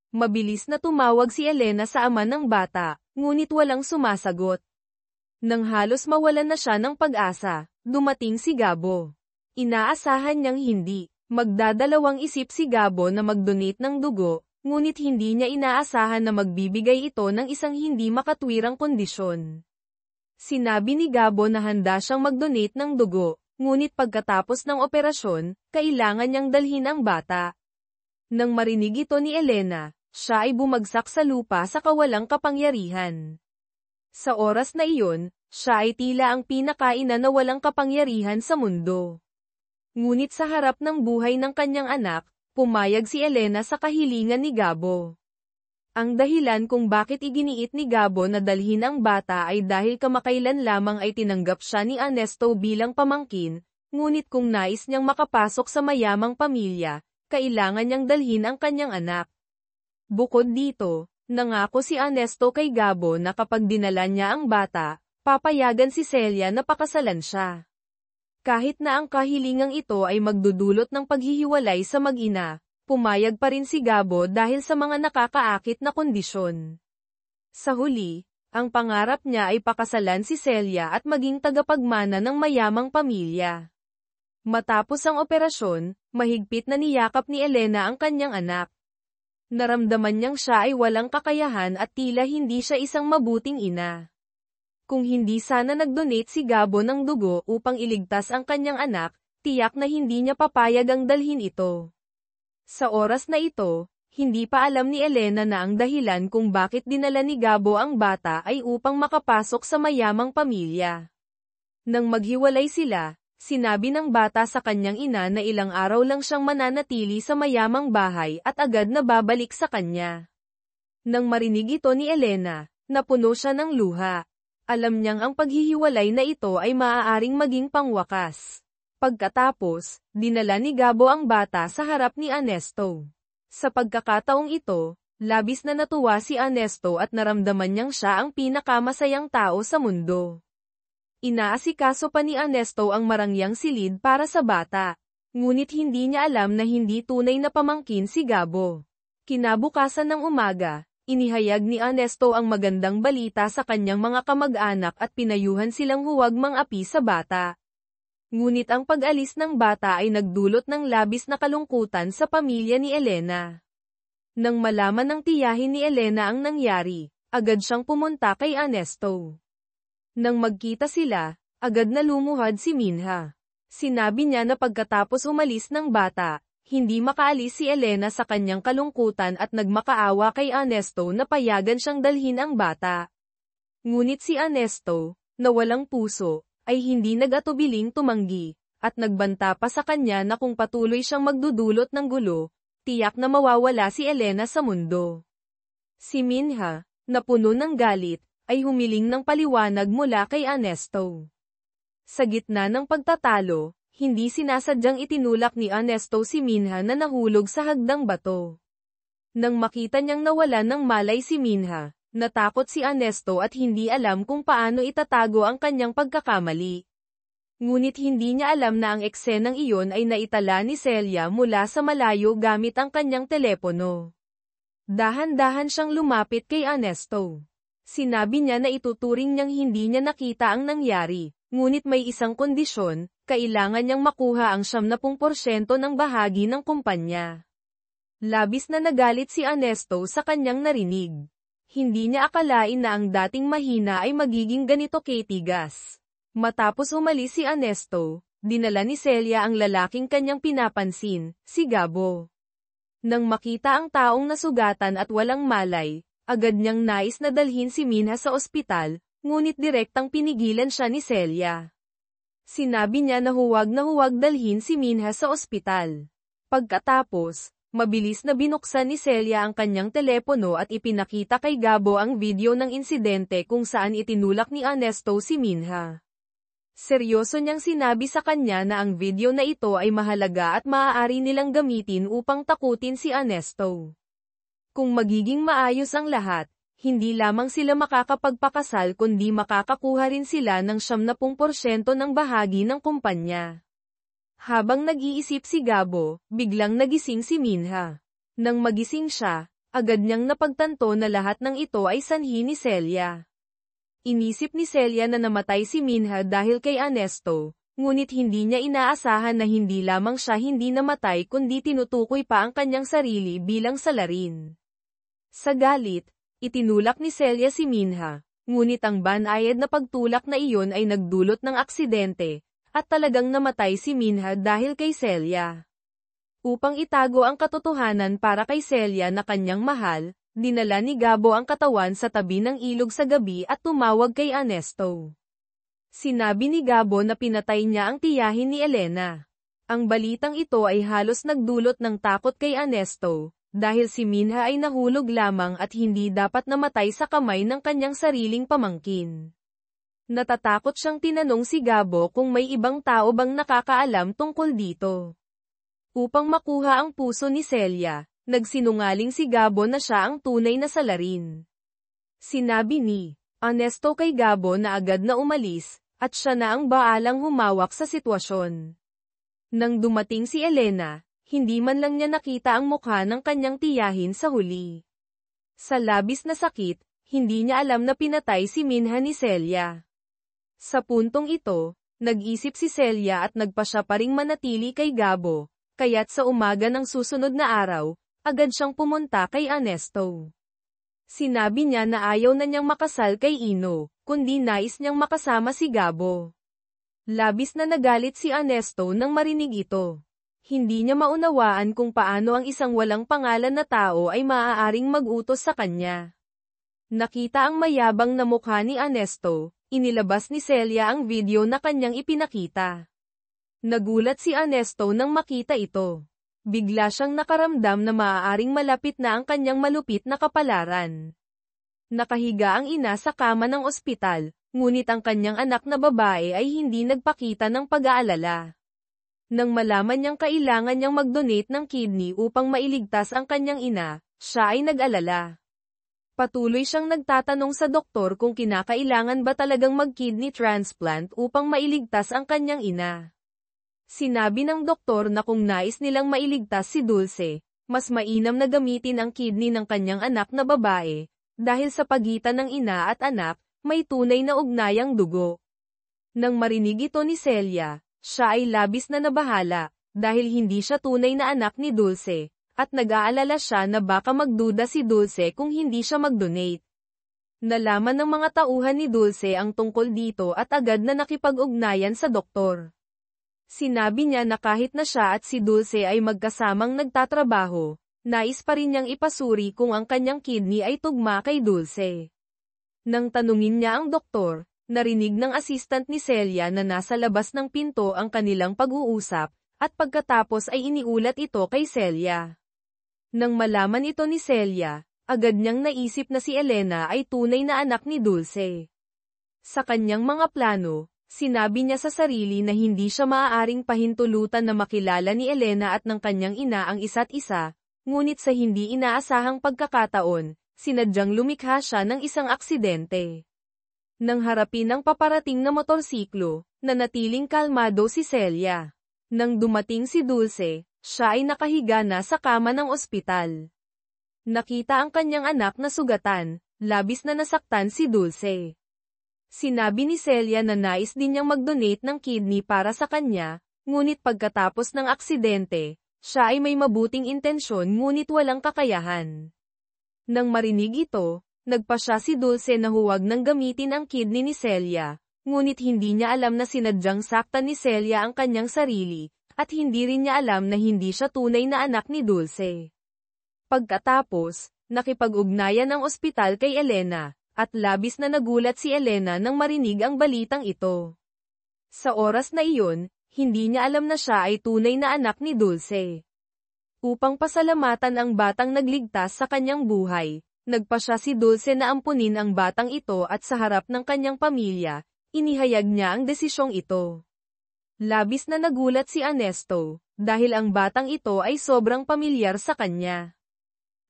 Mabilis na tumawag si Elena sa ama ng bata, ngunit walang sumasagot. Nang halos mawalan na siya ng pag-asa, dumating si Gabo. Inaasahan niyang hindi. Magdadalawang isip si Gabo na mag-donate ng dugo, ngunit hindi niya inaasahan na magbibigay ito ng isang hindi makatwirang kondisyon. Sinabi ni Gabo na handa siyang mag-donate ng dugo, ngunit pagkatapos ng operasyon, kailangan niyang dalhin ang bata. Nang marinig ito ni Elena, siya ay bumagsak sa lupa sa kawalang kapangyarihan. Sa oras na iyon, siya ay tila ang pinakaina na walang kapangyarihan sa mundo. Ngunit sa harap ng buhay ng kanyang anak, Pumayag si Elena sa kahilingan ni Gabo. Ang dahilan kung bakit iginiit ni Gabo na dalhin ang bata ay dahil kamakailan lamang ay tinanggap siya ni Ernesto bilang pamangkin, ngunit kung nais niyang makapasok sa mayamang pamilya, kailangan niyang dalhin ang kanyang anak. Bukod dito, nangako si Ernesto kay Gabo na kapag dinala niya ang bata, papayagan si Celia na pakasalan siya. Kahit na ang kahilingang ito ay magdudulot ng paghihiwalay sa mag-ina, pumayag pa rin si Gabo dahil sa mga nakakaakit na kondisyon. Sa huli, ang pangarap niya ay pakasalan si Celia at maging tagapagmana ng mayamang pamilya. Matapos ang operasyon, mahigpit na niyakap ni Elena ang kanyang anak. Naramdaman niyang siya ay walang kakayahan at tila hindi siya isang mabuting ina. Kung hindi sana nag-donate si Gabo ng dugo upang iligtas ang kanyang anak, tiyak na hindi niya papayag ang dalhin ito. Sa oras na ito, hindi pa alam ni Elena na ang dahilan kung bakit dinala ni Gabo ang bata ay upang makapasok sa mayamang pamilya. Nang maghiwalay sila, sinabi ng bata sa kanyang ina na ilang araw lang siyang mananatili sa mayamang bahay at agad na babalik sa kanya. Nang marinig ito ni Elena, napuno siya ng luha. Alam niyang ang paghihiwalay na ito ay maaaring maging pangwakas. Pagkatapos, dinala ni Gabo ang bata sa harap ni Ernesto. Sa pagkakataong ito, labis na natuwa si Ernesto at naramdaman niyang siya ang pinakamasayang tao sa mundo. Inaasikaso pa ni Ernesto ang marangyang silid para sa bata. Ngunit hindi niya alam na hindi tunay na pamangkin si Gabo. Kinabukasan ng umaga, inihayag ni Ernesto ang magandang balita sa kanyang mga kamag-anak at pinayuhan silang huwag mang-api sa bata. Ngunit ang pag-alis ng bata ay nagdulot ng labis na kalungkutan sa pamilya ni Elena. Nang malaman ng tiyahin ni Elena ang nangyari, agad siyang pumunta kay Ernesto. Nang magkita sila, agad na lumuhad si Minha. Sinabi niya na pagkatapos umalis ng bata, hindi makaalis si Elena sa kanyang kalungkutan at nagmakaawa kay Ernesto na payagan siyang dalhin ang bata. Ngunit si Ernesto, na walang puso, ay hindi nag-atubiling tumanggi, at nagbanta pa sa kanya na kung patuloy siyang magdudulot ng gulo, tiyak na mawawala si Elena sa mundo. Si Minha, na puno ng galit, ay humiling ng paliwanag mula kay Ernesto. Sa gitna ng pagtatalo, hindi sinasadyang itinulak ni Ernesto si Minha na nahulog sa hagdang bato. Nang makita niyang nawalan ng malay si Minha, natakot si Ernesto at hindi alam kung paano itatago ang kanyang pagkakamali. Ngunit hindi niya alam na ang eksenang iyon ay naitala ni Celia mula sa malayo gamit ang kanyang telepono. Dahan-dahan siyang lumapit kay Ernesto. Sinabi niya na ituturing niyang hindi niya nakita ang nangyari, ngunit may isang kondisyon, kailangan niyang makuha ang 70% ng bahagi ng kumpanya. Labis na nagalit si Ernesto sa kanyang narinig. Hindi niya akalain na ang dating mahina ay magiging ganito katigas. Matapos umalis si Ernesto, dinala ni Celia ang lalaking kanyang pinapansin, si Gabo. Nang makita ang taong nasugatan at walang malay, agad niyang nais na dalhin si Minha sa ospital, ngunit direktang pinigilan siya ni Celia. Sinabi niya na huwag dalhin si Minha sa ospital. Pagkatapos, mabilis na binuksan ni Celia ang kanyang telepono at ipinakita kay Gabo ang video ng insidente kung saan itinulak ni Ernesto si Minha. Seryoso niyang sinabi sa kanya na ang video na ito ay mahalaga at maaari nilang gamitin upang takutin si Ernesto. Kung magiging maayos ang lahat, hindi lamang sila makakapagpakasal kundi makakakuha rin sila ng 70% ng bahagi ng kumpanya. Habang nag-iisip si Gabo, biglang nagising si Minha. Nang magising siya, agad niyang napagtanto na lahat ng ito ay sanhi ni Celia. Inisip ni Celia na namatay si Minha dahil kay Ernesto, ngunit hindi niya inaasahan na hindi lamang siya hindi namatay kundi tinutukoy pa ang kanyang sarili bilang salarin. Sa galit, itinulak ni Celia si Minha, ngunit ang banayad na pagtulak na iyon ay nagdulot ng aksidente, at talagang namatay si Minha dahil kay Celia. Upang itago ang katotohanan para kay Celia na kanyang mahal, dinala ni Gabo ang katawan sa tabi ng ilog sa gabi at tumawag kay Ernesto. Sinabi ni Gabo na pinatay niya ang tiyahin ni Elena. Ang balitang ito ay halos nagdulot ng takot kay Ernesto, dahil si Minha ay nahulog lamang at hindi dapat namatay sa kamay ng kanyang sariling pamangkin. Natatakot siyang tinanong si Gabo kung may ibang tao bang nakakaalam tungkol dito. Upang makuha ang puso ni Celia, nagsinungaling si Gabo na siya ang tunay na salarin. Sinabi ni Ernesto kay Gabo na agad na umalis, at siya na ang baalang humawak sa sitwasyon. Nang dumating si Elena, hindi man lang niya nakita ang mukha ng kanyang tiyahin sa huli. Sa labis na sakit, hindi niya alam na pinatay si Minha ni Celia. Sa puntong ito, nag-isip si Celia at nagpasya pa ring manatili kay Gabo, kaya't sa umaga ng susunod na araw, agad siyang pumunta kay Ernesto. Sinabi niya na ayaw na niyang makasal kay Ino, kundi nais niyang makasama si Gabo. Labis na nagalit si Ernesto nang marinig ito. Hindi niya maunawaan kung paano ang isang walang pangalan na tao ay maaaring mag-utos sa kanya. Nakita ang mayabang na mukha ni Ernesto. Inilabas ni Celia ang video na kanyang ipinakita. Nagulat si Ernesto nang makita ito. Bigla siyang nakaramdam na maaaring malapit na ang kanyang malupit na kapalaran. Nakahiga ang ina sa kama ng ospital, ngunit ang kanyang anak na babae ay hindi nagpakita ng pag-aalala. Nang malaman niyang kailangan niyang mag-donate ng kidney upang mailigtas ang kanyang ina, siya ay nag-alala. Patuloy siyang nagtatanong sa doktor kung kinakailangan ba talagang mag-kidney transplant upang mailigtas ang kanyang ina. Sinabi ng doktor na kung nais nilang mailigtas si Dulce, mas mainam na gamitin ang kidney ng kanyang anak na babae, dahil sa pagitan ng ina at anak, may tunay na ugnayang dugo. Nang marinig ito ni Celia, siya ay labis na nabahala, dahil hindi siya tunay na anak ni Dulce. At nag-aalala siya na baka magduda si Dulce kung hindi siya mag-donate. Nalaman ng mga tauhan ni Dulce ang tungkol dito at agad na nakipag-ugnayan sa doktor. Sinabi niya na kahit na siya at si Dulce ay magkasamang nagtatrabaho, nais pa rin niyang ipasuri kung ang kanyang kidney ay tugma kay Dulce. Nang tanungin niya ang doktor, narinig ng assistant ni Celia na nasa labas ng pinto ang kanilang pag-uusap, at pagkatapos ay iniulat ito kay Celia. Nang malaman ito ni Celia, agad niyang naisip na si Elena ay tunay na anak ni Dulce. Sa kanyang mga plano, sinabi niya sa sarili na hindi siya maaaring pahintulutan na makilala ni Elena at ng kanyang ina ang isa't isa, ngunit sa hindi inaasahang pagkakataon, sinadyang lumikha siya ng isang aksidente. Nang harapin ang paparating na motorsiklo, nanatiling kalmado si Celia. Nang dumating si Dulce, siya ay nakahiga na sa kama ng ospital. Nakita ang kanyang anak na sugatan, labis na nasaktan si Dulce. Sinabi ni Celia na nais din niyang mag-donate ng kidney para sa kanya, ngunit pagkatapos ng aksidente, siya ay may mabuting intensyon ngunit walang kakayahan. Nang marinig ito, nagpasya si Dulce na huwag nang gamitin ang kidney ni Celia, ngunit hindi niya alam na sinadyang saktan ni Celia ang kanyang sarili, at hindi rin niya alam na hindi siya tunay na anak ni Dulce. Pagkatapos, nakipag-ugnayan ang ospital kay Elena, at labis na nagulat si Elena nang marinig ang balitang ito. Sa oras na iyon, hindi niya alam na siya ay tunay na anak ni Dulce. Upang pasalamatan ang batang nagligtas sa kanyang buhay, nagpasya si Dulce na ampunin ang batang ito at sa harap ng kanyang pamilya, inihayag niya ang desisyong ito. Labis na nagulat si Ernesto, dahil ang batang ito ay sobrang pamilyar sa kanya.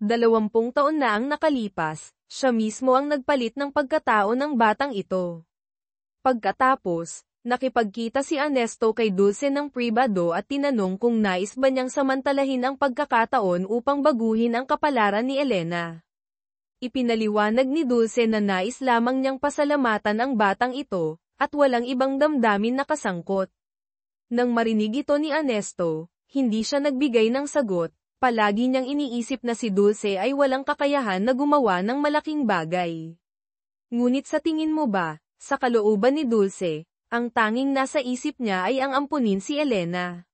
20 taon na ang nakalipas, siya mismo ang nagpalit ng pagkatao ng batang ito. Pagkatapos, nakipagkita si Ernesto kay Dulce ng pribado at tinanong kung nais ba niyang samantalahin ang pagkakataon upang baguhin ang kapalaran ni Elena. Ipinaliwanag ni Dulce na nais lamang niyang pasalamatan ang batang ito, at walang ibang damdamin na kasangkot. Nang marinig ito ni Ernesto, hindi siya nagbigay ng sagot, palagi niyang iniisip na si Dulce ay walang kakayahan na gumawa ng malaking bagay. Ngunit sa tingin mo ba, sa kalooban ni Dulce, ang tanging nasa isip niya ay ang ampunin si Elena?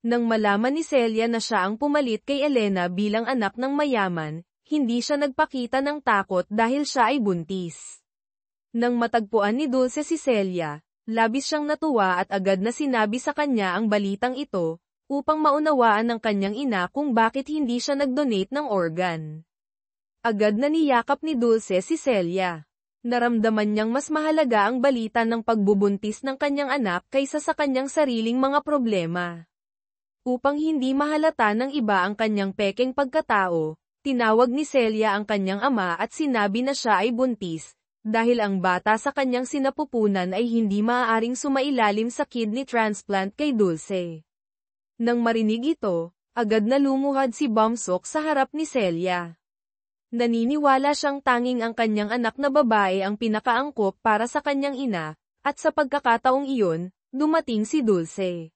Nang malaman ni Celia na siya ang pumalit kay Elena bilang anak ng mayaman, hindi siya nagpakita ng takot dahil siya ay buntis. Nang matagpuan ni Dulce si Celia, Labis siyang natuwa at agad na sinabi sa kanya ang balitang ito, upang maunawaan ng kanyang ina kung bakit hindi siya nag-donate ng organ. Agad na niyakap ni Dulce si Celia. Naramdaman niyang mas mahalaga ang balita ng pagbubuntis ng kanyang anak kaysa sa kanyang sariling mga problema. Upang hindi mahalata ng iba ang kanyang pekeng pagkatao, tinawag ni Celia ang kanyang ama at sinabi na siya ay buntis, dahil ang bata sa kanyang sinapupunan ay hindi maaaring sumailalim sa kidney transplant kay Dulce. Nang marinig ito, agad na lumuhad si Bumsok sa harap ni Celia. Naniniwala siyang tanging ang kanyang anak na babae ang pinakaangkop para sa kanyang ina, at sa pagkakataong iyon, dumating si Dulce.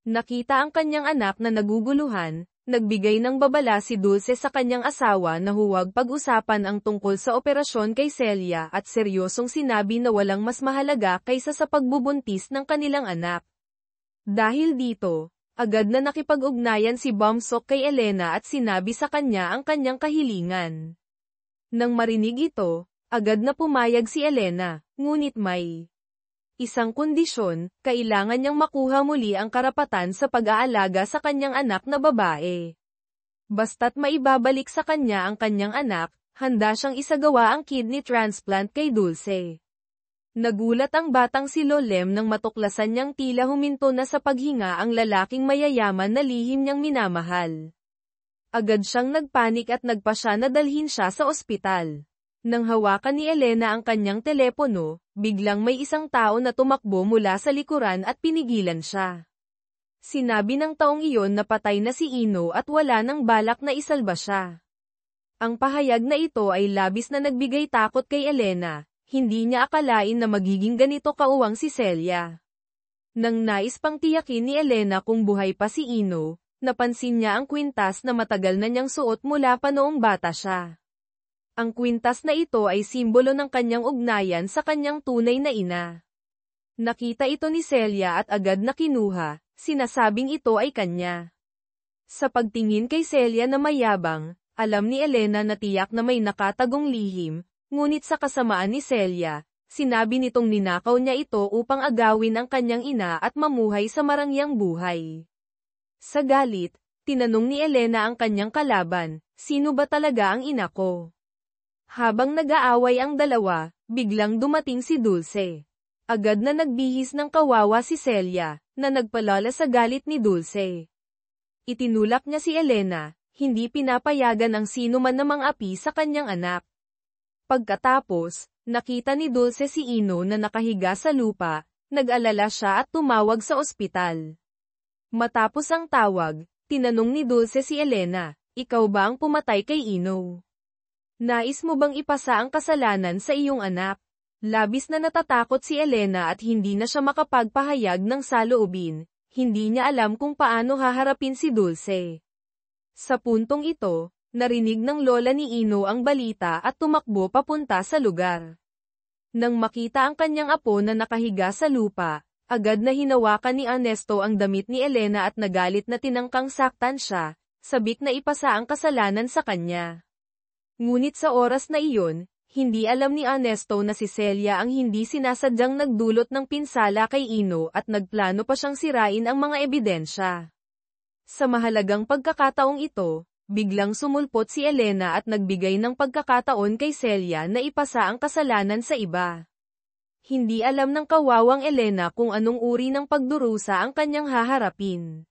Nakita ang kanyang anak na naguguluhan, nagbigay ng babala si Dulce sa kanyang asawa na huwag pag-usapan ang tungkol sa operasyon kay Celia at seryosong sinabi na walang mas mahalaga kaysa sa pagbubuntis ng kanilang anak. Dahil dito, agad na nakipag-ugnayan si Bumsok kay Elena at sinabi sa kanya ang kanyang kahilingan. Nang marinig ito, agad na pumayag si Elena, ngunit may isang kondisyon, kailangan niyang makuha muli ang karapatan sa pag-aalaga sa kanyang anak na babae. Basta't maibabalik sa kanya ang kanyang anak, handa siyang isagawa ang kidney transplant kay Dulce. Nagulat ang batang si Lolem nang matuklasan niyang tila huminto na sa paghinga ang lalaking mayayaman na lihim niyang minamahal. Agad siyang nagpanik at nagpasya na dalhin siya sa ospital. Nang hawakan ni Elena ang kanyang telepono, biglang may isang tao na tumakbo mula sa likuran at pinigilan siya. Sinabi ng taong iyon na patay na si Ino at wala nang balak na isalba siya. Ang pahayag na ito ay labis na nagbigay takot kay Elena. Hindi niya akalain na magiging ganito kauwang si Celia. Nang nais pang tiyakin ni Elena kung buhay pa si Ino, napansin niya ang kwintas na matagal na niyang suot mula pa noong bata siya. Ang kwintas na ito ay simbolo ng kanyang ugnayan sa kanyang tunay na ina. Nakita ito ni Celia at agad na kinuha, sinasabing ito ay kanya. Sa pagtingin kay Celia na mayabang, alam ni Elena na tiyak na may nakatagong lihim. Ngunit sa kasamaan ni Celia, sinabi nitong ninakaw niya ito upang agawin ang kanyang ina at mamuhay sa marangyang buhay. Sa galit, tinanong ni Elena ang kanyang kalaban, sino ba talaga ang ina ko? Habang nag-aaway ang dalawa, biglang dumating si Dulce. Agad na nagbihis ng kawawa si Celia, na nagpalala sa galit ni Dulce. Itinulak niya si Elena, hindi pinapayagan ang sino man na mang-api sa kanyang anak. Pagkatapos, nakita ni Dulce si Ino na nakahiga sa lupa, nag-alala siya at tumawag sa ospital. Matapos ang tawag, tinanong ni Dulce si Elena, ikaw ba ang pumatay kay Ino? Nais mo bang ipasa ang kasalanan sa iyong anak? Labis na natatakot si Elena at hindi na siya makapagpahayag ng saloobin, hindi niya alam kung paano haharapin si Dulce. Sa puntong ito, narinig ng lola ni Ino ang balita at tumakbo papunta sa lugar. Nang makita ang kanyang apo na nakahiga sa lupa, agad na hinawakan ni Ernesto ang damit ni Elena at nagalit na tinangkang saktan siya, sabik na ipasa ang kasalanan sa kanya. Ngunit sa oras na iyon, hindi alam ni Ernesto na si Celia ang hindi sinasadyang nagdulot ng pinsala kay Ino at nagplano pa siyang sirain ang mga ebidensya. Sa mahalagang pagkakataong ito, biglang sumulpot si Elena at nagbigay ng pagkakataon kay Celia na ipasa ang kasalanan sa iba. Hindi alam ng kawawang Elena kung anong uri ng pagdurusa ang kanyang haharapin.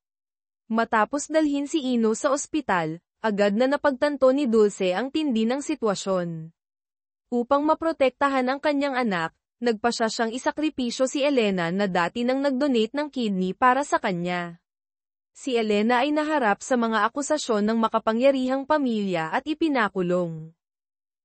Matapos dalhin si Ino sa ospital, agad na napagtanto ni Dulce ang tindi ng sitwasyon. Upang maprotektahan ang kanyang anak, nagpasya siyang isakripisyo si Elena na dati nang nag-donate ng kidney para sa kanya. Si Elena ay naharap sa mga akusasyon ng makapangyarihang pamilya at ipinakulong.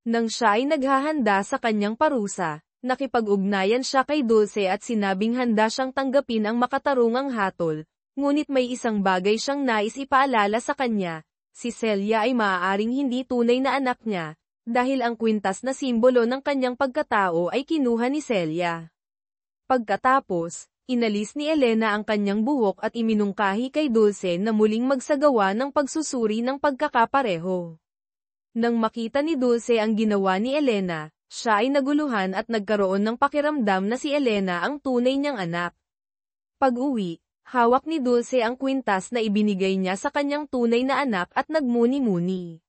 Nang siya ay naghahanda sa kanyang parusa, nakipag-ugnayan siya kay Dulce at sinabing handa siyang tanggapin ang makatarungang hatol, ngunit may isang bagay siyang nais ipaalala sa kanya, si Celia ay maaaring hindi tunay na anak niya, dahil ang kwintas na simbolo ng kanyang pagkatao ay kinuha ni Celia. Pagkatapos, inalis ni Elena ang kanyang buhok at iminungkahi kay Dulce na muling magsagawa ng pagsusuri ng pagkakapareho. Nang makita ni Dulce ang ginawa ni Elena, siya ay naguluhan at nagkaroon ng pakiramdam na si Elena ang tunay niyang anak. Pag-uwi, hawak ni Dulce ang kwintas na ibinigay niya sa kanyang tunay na anak at nagmuni-muni.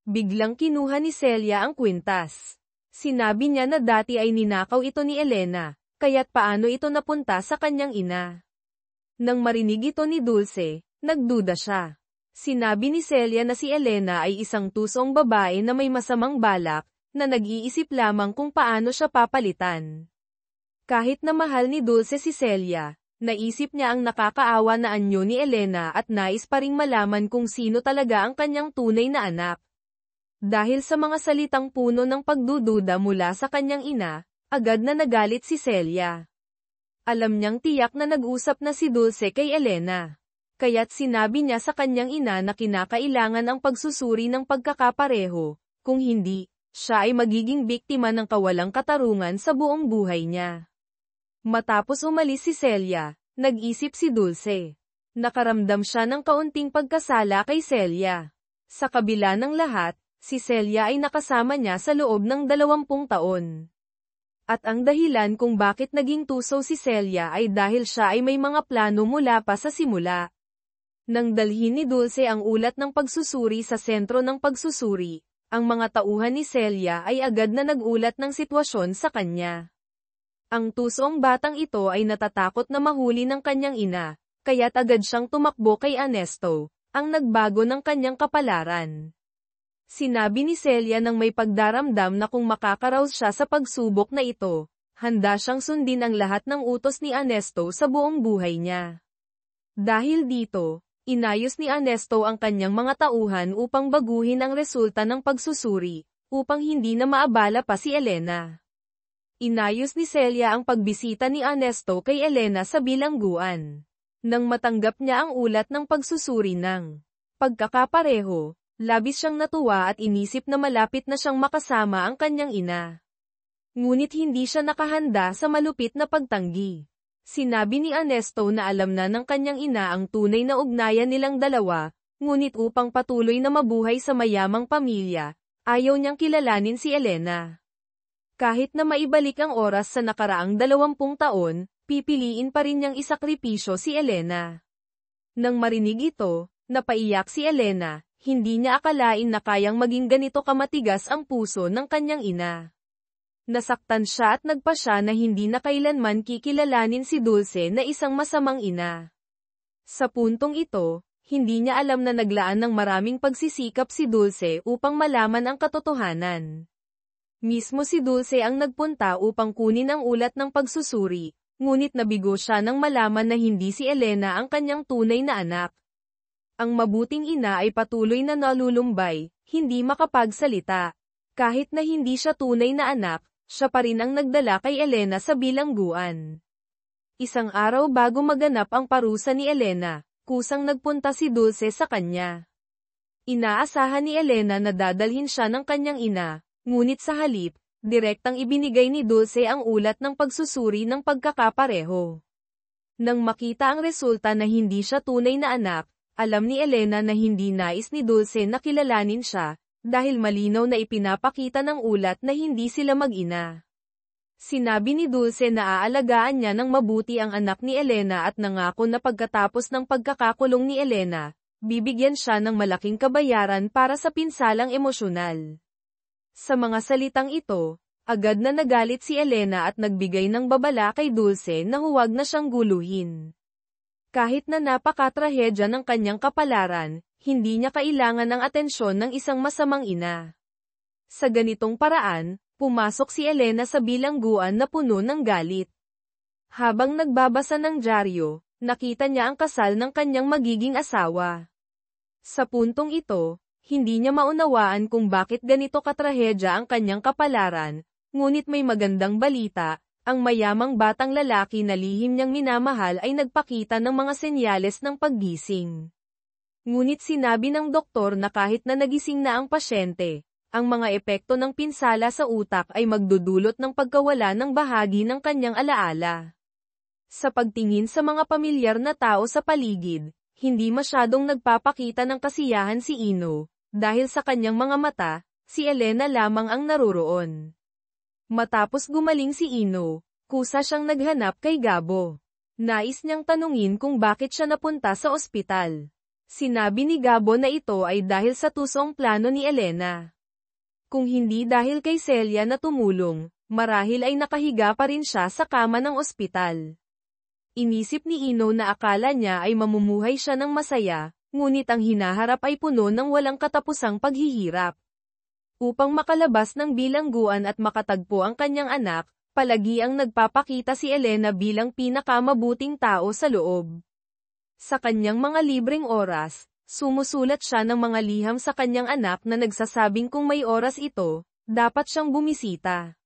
Biglang kinuha ni Celia ang kwintas. Sinabi niya na dati ay ninakaw ito ni Elena, kaya't paano ito napunta sa kanyang ina. Nang marinig ito ni Dulce, nagduda siya. Sinabi ni Celia na si Elena ay isang tusong babae na may masamang balak, na nag-iisip lamang kung paano siya papalitan. Kahit na mahal ni Dulce si Celia, naisip niya ang nakakaawa na anyo ni Elena at nais pa ring malaman kung sino talaga ang kanyang tunay na anak. Dahil sa mga salitang puno ng pagdududa mula sa kanyang ina, agad na nagalit si Celia. Alam niyang tiyak na nag-usap na si Dulce kay Elena. Kaya't sinabi niya sa kanyang ina na kinakailangan ang pagsusuri ng pagkakapareho, kung hindi, siya ay magiging biktima ng kawalang katarungan sa buong buhay niya. Matapos umalis si Celia, nag-isip si Dulce. Nakaramdam siya ng kaunting pagkasala kay Celia. Sa kabila ng lahat, si Celia ay nakasama niya sa loob ng 20 taon. At ang dahilan kung bakit naging tuso si Celia ay dahil siya ay may mga plano mula pa sa simula. Nang dalhin ni Dulce ang ulat ng pagsusuri sa sentro ng pagsusuri, ang mga tauhan ni Celia ay agad na nagulat ng sitwasyon sa kanya. Ang tusong batang ito ay natatakot na mahuli ng kanyang ina, kaya't agad siyang tumakbo kay Ernesto, ang nagbago ng kanyang kapalaran. Sinabi ni Celia nang may pagdaramdam na kung makakaraos siya sa pagsubok na ito, handa siyang sundin ang lahat ng utos ni Ernesto sa buong buhay niya. Dahil dito, inayos ni Ernesto ang kanyang mga tauhan upang baguhin ang resulta ng pagsusuri, upang hindi na maabala pa si Elena. Inayos ni Celia ang pagbisita ni Ernesto kay Elena sa bilangguan. Nang matanggap niya ang ulat ng pagsusuri ng pagkakapareho, labis siyang natuwa at inisip na malapit na siyang makasama ang kanyang ina. Ngunit hindi siya nakahanda sa malupit na pagtanggi. Sinabi ni Ernesto na alam na ng kanyang ina ang tunay na ugnayan nilang dalawa, ngunit upang patuloy na mabuhay sa mayamang pamilya, ayaw niyang kilalanin si Elena. Kahit na maibalik ang oras sa nakaraang 20 taon, pipiliin pa rin niyang isakripisyo si Elena. Nang marinig ito, napaiyak si Elena, hindi niya akalain na kayang maging ganito kamatigas ang puso ng kanyang ina. Nasaktan siya at nagpasya na hindi na kailanman kikilalanin si Dulce na isang masamang ina. Sa puntong ito, hindi niya alam na naglaan ng maraming pagsisikap si Dulce upang malaman ang katotohanan. Mismo si Dulce ang nagpunta upang kunin ang ulat ng pagsusuri, ngunit nabigo siya nang malaman na hindi si Elena ang kanyang tunay na anak. Ang mabuting ina ay patuloy na nalulumbay, hindi makapagsalita. Kahit na hindi siya tunay na anak, siya pa rin ang nagdala kay Elena sa bilangguan. Isang araw bago maganap ang parusa ni Elena, kusang nagpunta si Dulce sa kanya. Inaasahan ni Elena na dadalhin siya ng kanyang ina, ngunit sa halip, direktang ibinigay ni Dulce ang ulat ng pagsusuri ng pagkakapareho. Nang makita ang resulta na hindi siya tunay na anak, alam ni Elena na hindi nais ni Dulce na kilalanin siya, dahil malinaw na ipinapakita ng ulat na hindi sila mag-ina. Sinabi ni Dulce na aalagaan niya ng mabuti ang anak ni Elena at nangako na pagkatapos ng pagkakakulong ni Elena, bibigyan siya ng malaking kabayaran para sa pinsalang emosyonal. Sa mga salitang ito, agad na nagalit si Elena at nagbigay ng babala kay Dulce na huwag na siyang guluhin. Kahit na napakatrahedya ng kanyang kapalaran, hindi niya kailangan ng atensyon ng isang masamang ina. Sa ganitong paraan, pumasok si Elena sa bilangguan na puno ng galit. Habang nagbabasa ng dyaryo, nakita niya ang kasal ng kanyang magiging asawa. Sa puntong ito, hindi niya maunawaan kung bakit ganito katrahedya ang kanyang kapalaran, ngunit may magandang balita. Ang mayamang batang lalaki na lihim niyang minamahal ay nagpakita ng mga senyales ng paggising. Ngunit sinabi ng doktor na kahit na nagising na ang pasyente, ang mga epekto ng pinsala sa utak ay magdudulot ng pagkawala ng bahagi ng kanyang alaala. Sa pagtingin sa mga pamilyar na tao sa paligid, hindi masyadong nagpapakita ng kasiyahan si Ino, dahil sa kanyang mga mata, si Elena lamang ang naruroon. Matapos gumaling si Ino, kusa siyang naghanap kay Gabo. Nais niyang tanungin kung bakit siya napunta sa ospital. Sinabi ni Gabo na ito ay dahil sa tusong plano ni Elena. Kung hindi dahil kay Celia na tumulong, marahil ay nakahiga pa rin siya sa kama ng ospital. Inisip ni Ino na akala niya ay mamumuhay siya ng masaya, ngunit ang hinaharap ay puno ng walang katapusang paghihirap. Upang makalabas ng bilangguan at makatagpo ang kanyang anak, palagi ang nagpapakita si Elena bilang pinakamabuting tao sa loob. Sa kanyang mga libreng oras, sumusulat siya ng mga liham sa kanyang anak na nagsasabing kung may oras ito, dapat siyang bumisita.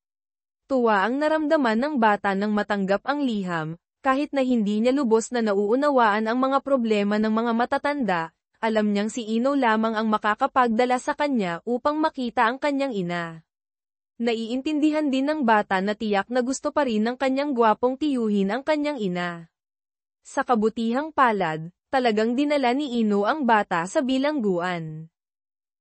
Tuwa ang naramdaman ng bata nang matanggap ang liham, kahit na hindi niya lubos na nauunawaan ang mga problema ng mga matatanda. Alam niyang si Ino lamang ang makakapagdala sa kanya upang makita ang kanyang ina. Naiintindihan din ng bata na tiyak na gusto pa rin ng kanyang gwapong tiyuhin ang kanyang ina. Sa kabutihang palad, talagang dinala ni Ino ang bata sa bilangguan.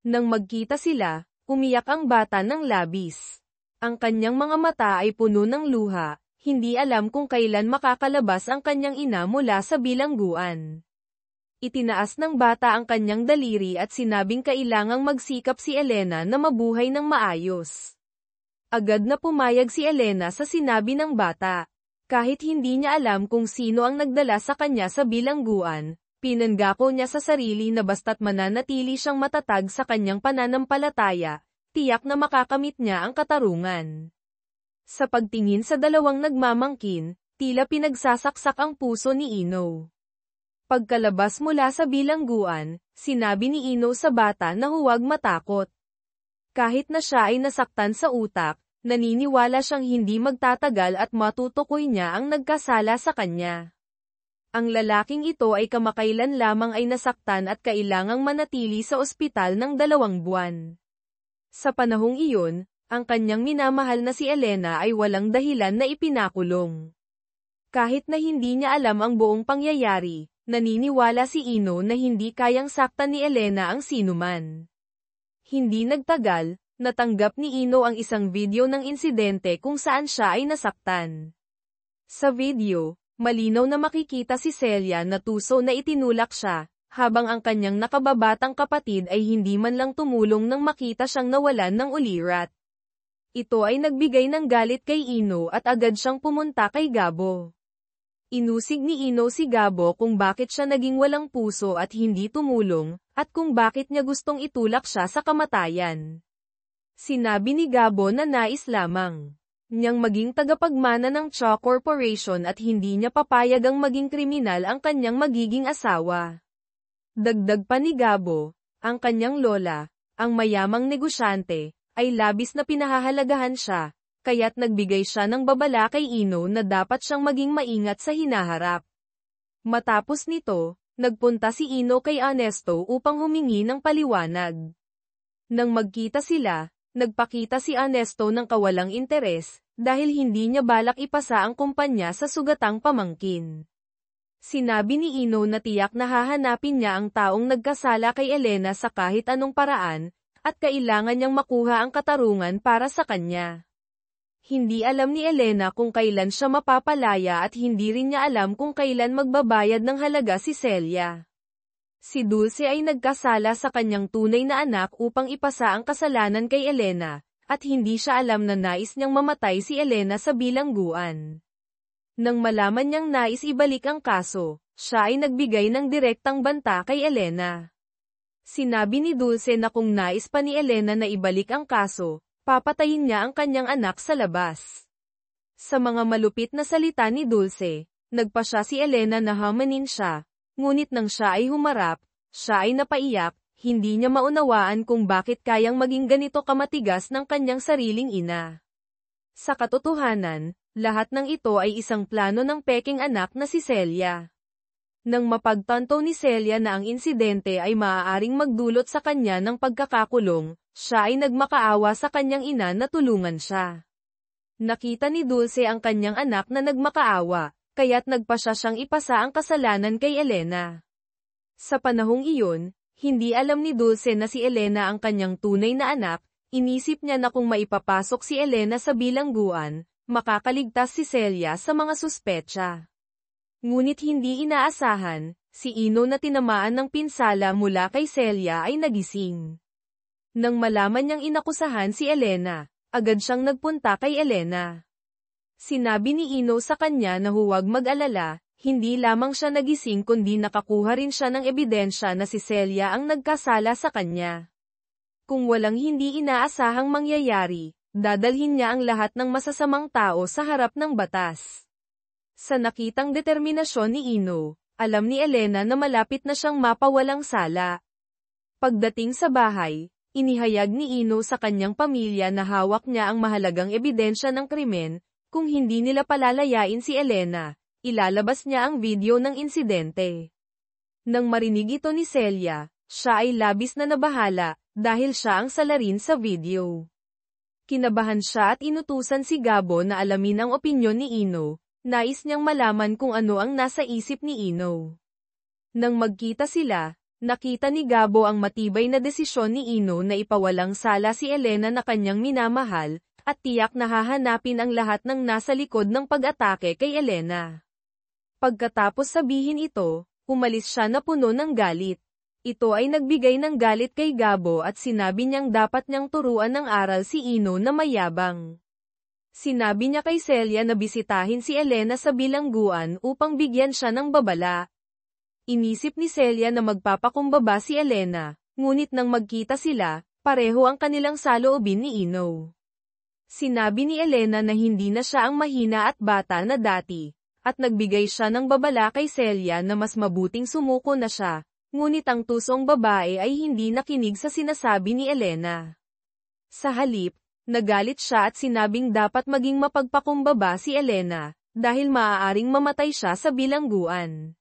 Nang magkita sila, umiyak ang bata ng labis. Ang kanyang mga mata ay puno ng luha, hindi alam kung kailan makakalabas ang kanyang ina mula sa bilangguan. Itinaas ng bata ang kanyang daliri at sinabing kailangang magsikap si Elena na mabuhay ng maayos. Agad na pumayag si Elena sa sinabi ng bata. Kahit hindi niya alam kung sino ang nagdala sa kanya sa bilangguan, pinanggako niya sa sarili na basta't mananatili siyang matatag sa kanyang pananampalataya, tiyak na makakamit niya ang katarungan. Sa pagtingin sa dalawang nagmamangkin, tila pinagsasaksak ang puso ni Ino. Pagkalabas mula sa bilangguan, sinabi ni Ino sa bata na huwag matakot. Kahit na siya ay nasaktan sa utak, naniniwala siyang hindi magtatagal at matutukoy niya ang nagkasala sa kanya. Ang lalaking ito ay kamakailan lamang ay nasaktan at kailangang manatili sa ospital ng 2 buwan. Sa panahong iyon, ang kanyang minamahal na si Elena ay walang dahilan na ipinakulong. Kahit na hindi niya alam ang buong pangyayari, naniniwala si Ino na hindi kayang saktan ni Elena ang sinuman. Hindi nagtagal, natanggap ni Ino ang isang video ng insidente kung saan siya ay nasaktan. Sa video, malinaw na makikita si Celia na tuso na itinulak siya, habang ang kanyang nakababatang kapatid ay hindi man lang tumulong nang makita siyang nawalan ng ulirat. Ito ay nagbigay ng galit kay Ino at agad siyang pumunta kay Gabo. Inusig ni Ino si Gabo kung bakit siya naging walang puso at hindi tumulong, at kung bakit niya gustong itulak siya sa kamatayan. Sinabi ni Gabo na nais lamang niyang maging tagapagmana ng Cha Corporation at hindi niya papayag ang maging kriminal ang kanyang magiging asawa. Dagdag pa ni Gabo, ang kanyang lola, ang mayamang negosyante, ay labis na pinahahalagahan siya. Kaya't nagbigay siya ng babala kay Ino na dapat siyang maging maingat sa hinaharap. Matapos nito, nagpunta si Ino kay Ernesto upang humingi ng paliwanag. Nang magkita sila, nagpakita si Ernesto ng kawalang interes, dahil hindi niya balak ipasa ang kumpanya sa sugatang pamangkin. Sinabi ni Ino na tiyak na hahanapin niya ang taong nagkasala kay Elena sa kahit anong paraan, at kailangan niyang makuha ang katarungan para sa kanya. Hindi alam ni Elena kung kailan siya mapapalaya at hindi rin niya alam kung kailan magbabayad ng halaga si Celia. Si Dulce ay nagkasala sa kanyang tunay na anak upang ipasa ang kasalanan kay Elena, at hindi siya alam na nais niyang mamatay si Elena sa bilangguan. Nang malaman niyang nais ibalik ang kaso, siya ay nagbigay ng direktang banta kay Elena. Sinabi ni Dulce na kung nais pa ni Elena na ibalik ang kaso, papatayin niya ang kanyang anak sa labas. Sa mga malupit na salita ni Dulce, nagpasya si Elena na hamanin siya, ngunit nang siya ay humarap, siya ay napaiyak, hindi niya maunawaan kung bakit kayang maging ganito kamatigas ng kanyang sariling ina. Sa katotohanan, lahat ng ito ay isang plano ng peking anak na si Celia. Nang mapagtanto ni Celia na ang insidente ay maaaring magdulot sa kanya ng pagkakakulong, siya ay nagmakaawa sa kanyang ina na tulungan siya. Nakita ni Dulce ang kanyang anak na nagmakaawa, kaya't nagpasya siyang ipasa ang kasalanan kay Elena. Sa panahong iyon, hindi alam ni Dulce na si Elena ang kanyang tunay na anak, Inisip niya na kung maipapasok si Elena sa bilangguan, makakaligtas si Celia sa mga suspetsa. Ngunit hindi inaasahan, si Ino na tinamaan ng pinsala mula kay Celia ay nagising. Nang malaman niyang inakusahan si Elena, agad siyang nagpunta kay Elena. Sinabi ni Ino sa kanya na huwag mag-alala, hindi lamang siya nagising kundi nakakuha rin siya ng ebidensya na si Celia ang nagkasala sa kanya. Kung walang hindi inaasahang mangyayari, dadalhin niya ang lahat ng masasamang tao sa harap ng batas. Sa nakitang determinasyon ni Ino, alam ni Elena na malapit na siyang mapawalang sala. Pagdating sa bahay, inihayag ni Ino sa kanyang pamilya na hawak niya ang mahalagang ebidensya ng krimen, kung hindi nila palalayain si Elena, ilalabas niya ang video ng insidente. Nang marinig ito ni Celia, siya ay labis na nabahala, dahil siya ang salarin sa video. Kinabahan siya at inutusan si Gabo na alamin ang opinyon ni Ino, nais niyang malaman kung ano ang nasa isip ni Ino. Nang magkita sila, nakita ni Gabo ang matibay na desisyon ni Ino na ipawalang sala si Elena na kanyang minamahal, at tiyak na hahanapin ang lahat ng nasa likod ng pag-atake kay Elena. Pagkatapos sabihin ito, umalis siya na puno ng galit. Ito ay nagbigay ng galit kay Gabo at sinabi niyang dapat niyang turuan ng aral si Ino na mayabang. Sinabi niya kay Celia na bisitahin si Elena sa bilangguan upang bigyan siya ng babala. Inisip ni Celia na magpapakumbaba si Elena, ngunit nang magkita sila, pareho ang kanilang saloobin ni Ino. Sinabi ni Elena na hindi na siya ang mahina at bata na dati, at nagbigay siya ng babala kay Celia na mas mabuting sumuko na siya. Ngunit ang tusong babae ay hindi nakinig sa sinasabi ni Elena. Sa halip, nagalit siya at sinabing dapat maging mapagpakumbaba si Elena, dahil maaaring mamatay siya sa bilangguan.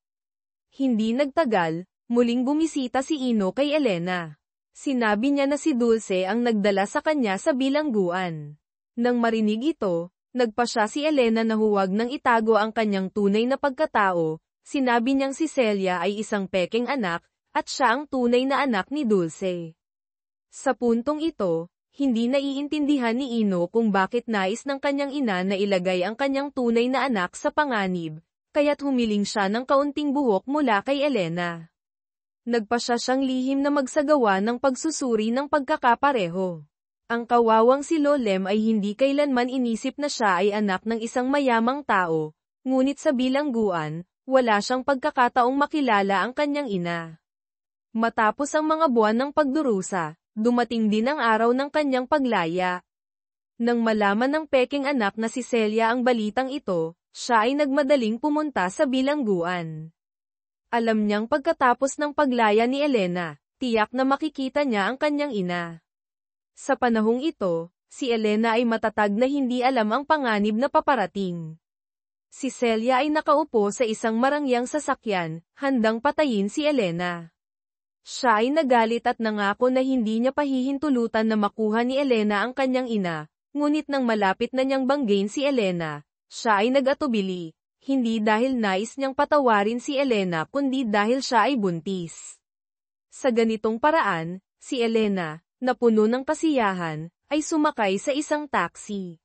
Hindi nagtagal, muling bumisita si Ino kay Elena. Sinabi niya na si Dulce ang nagdala sa kanya sa bilangguan. Nang marinig ito, nagpa siya si Elena na huwag nang itago ang kanyang tunay na pagkatao. Sinabi niyang si Celia ay isang pekeng anak, at siya ang tunay na anak ni Dulce. Sa puntong ito, hindi naiintindihan ni Ino kung bakit nais ng kanyang ina na ilagay ang kanyang tunay na anak sa panganib, kaya't humiling siya ng kaunting buhok mula kay Elena. Nagpa siya siyang lihim na magsagawa ng pagsusuri ng pagkakapareho. Ang kawawang si Lolem ay hindi kailanman inisip na siya ay anak ng isang mayamang tao, ngunit sa bilangguan, wala siyang pagkakataong makilala ang kanyang ina. Matapos ang mga buwan ng pagdurusa, dumating din ang araw ng kanyang paglaya. Nang malaman ng peking anak na si Celia ang balitang ito, siya ay nagmadaling pumunta sa bilangguan. Alam niyang pagkatapos ng paglaya ni Elena, tiyak na makikita niya ang kanyang ina. Sa panahong ito, si Elena ay matatag na hindi alam ang panganib na paparating. Si Celia ay nakaupo sa isang marangyang sasakyan, handang patayin si Elena. Siya ay nagalit at nangako na hindi niya pahihintulutan na makuha ni Elena ang kanyang ina, ngunit nang malapit na niyang banggain si Elena, siya ay nag-atubili, hindi dahil nais niyang patawarin si Elena kundi dahil siya ay buntis. Sa ganitong paraan, si Elena, na puno ng kasiyahan, ay sumakay sa isang taxi.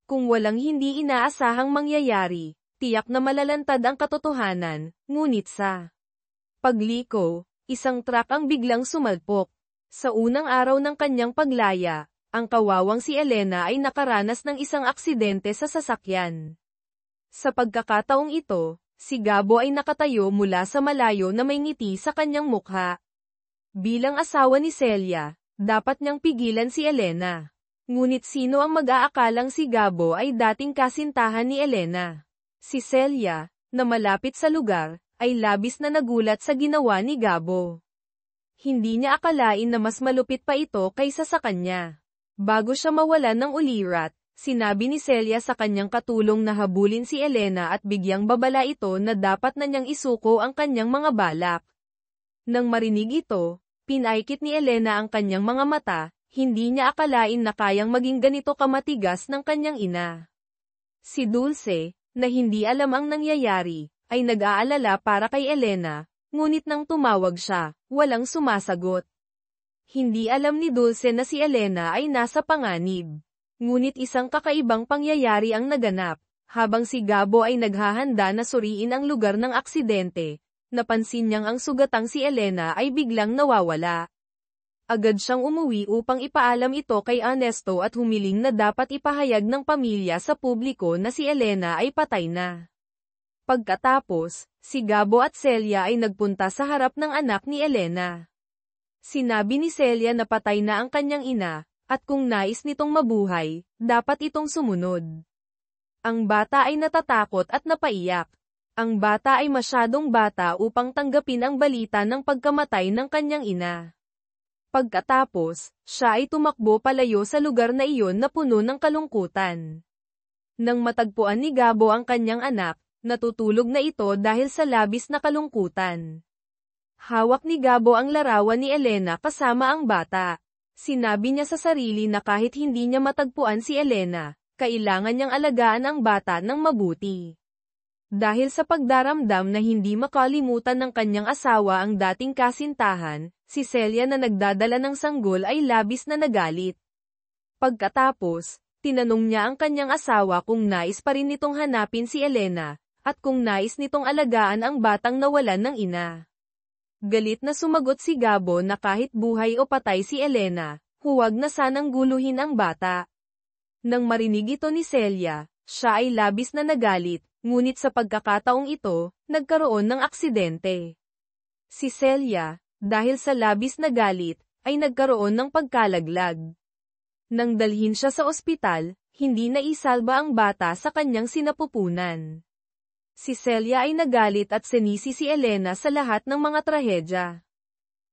Kung walang hindi inaasahang mangyayari, tiyak na malalantad ang katotohanan, ngunit sa pagliko, isang truck ang biglang sumalpok. Sa unang araw ng kanyang paglaya, ang kawawang si Elena ay nakaranas ng isang aksidente sa sasakyan. Sa pagkakataong ito, si Gabo ay nakatayo mula sa malayo na may ngiti sa kanyang mukha. Bilang asawa ni Celia, dapat niyang pigilan si Elena. Ngunit sino ang mag-aakalang si Gabo ay dating kasintahan ni Elena? Si Celia, na malapit sa lugar, ay labis na nagulat sa ginawa ni Gabo. Hindi niya akalain na mas malupit pa ito kaysa sa kanya. Bago siya mawalan ng ulirat, sinabi ni Celia sa kanyang katulong na habulin si Elena at bigyang babala ito na dapat na niyang isuko ang kanyang mga balak. Nang marinig ito, pinaikit ni Elena ang kanyang mga mata. Hindi niya akalain na kayang maging ganito kamatigas ng kanyang ina. Si Dulce, na hindi alam ang nangyayari, ay nag-aalala para kay Elena, ngunit nang tumawag siya, walang sumasagot. Hindi alam ni Dulce na si Elena ay nasa panganib. Ngunit isang kakaibang pangyayari ang naganap. Habang si Gabo ay naghahanda na suriin ang lugar ng aksidente, napansin niyang ang sugatang si Elena ay biglang nawawala. Agad siyang umuwi upang ipaalam ito kay Ernesto at humiling na dapat ipahayag ng pamilya sa publiko na si Elena ay patay na. Pagkatapos, si Gabo at Celia ay nagpunta sa harap ng anak ni Elena. Sinabi ni Celia na patay na ang kanyang ina, at kung nais nitong mabuhay, dapat itong sumunod. Ang bata ay natatakot at napaiyak. Ang bata ay masyadong bata upang tanggapin ang balita ng pagkamatay ng kanyang ina. Pagkatapos, siya ay tumakbo palayo sa lugar na iyon na puno ng kalungkutan. Nang matagpuan ni Gabo ang kanyang anak, natutulog na ito dahil sa labis na kalungkutan. Hawak ni Gabo ang larawan ni Elena kasama ang bata. Sinabi niya sa sarili na kahit hindi niya matagpuan si Elena, kailangan niyang alagaan ang bata ng mabuti. Dahil sa pagdaramdam na hindi makalimutan ng kanyang asawa ang dating kasintahan, si Celia na nagdadala ng sanggol ay labis na nagalit. Pagkatapos, tinanong niya ang kanyang asawa kung nais pa rin nitong hanapin si Elena, at kung nais nitong alagaan ang batang nawalan ng ina. Galit na sumagot si Gabo na kahit buhay o patay si Elena, huwag na sanang guluhin ang bata. Nang marinig ito ni Celia, siya ay labis na nagalit, ngunit sa pagkakataong ito, nagkaroon ng aksidente. Si Celia, dahil sa labis na galit, ay nagkaroon ng pagkalaglag. Nang dalhin siya sa ospital, hindi na isalba ang bata sa kanyang sinapupunan. Si Celia ay nagalit at sinisi si Elena sa lahat ng mga trahedya.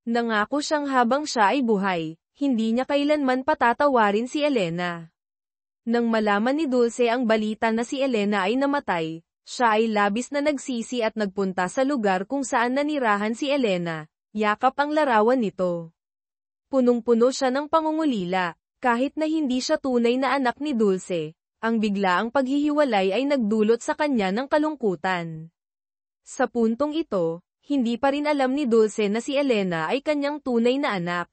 Nangako siyang habang siya ay buhay, hindi niya kailanman patatawarin si Elena. Nang malaman ni Dulce ang balita na si Elena ay namatay, siya ay labis na nagsisi at nagpunta sa lugar kung saan nanirahan si Elena, yakap ang larawan nito. Punong-puno siya ng pangungulila, kahit na hindi siya tunay na anak ni Dulce, ang biglaang paghihiwalay ay nagdulot sa kanya ng kalungkutan. Sa puntong ito, hindi pa rin alam ni Dulce na si Elena ay kanyang tunay na anak.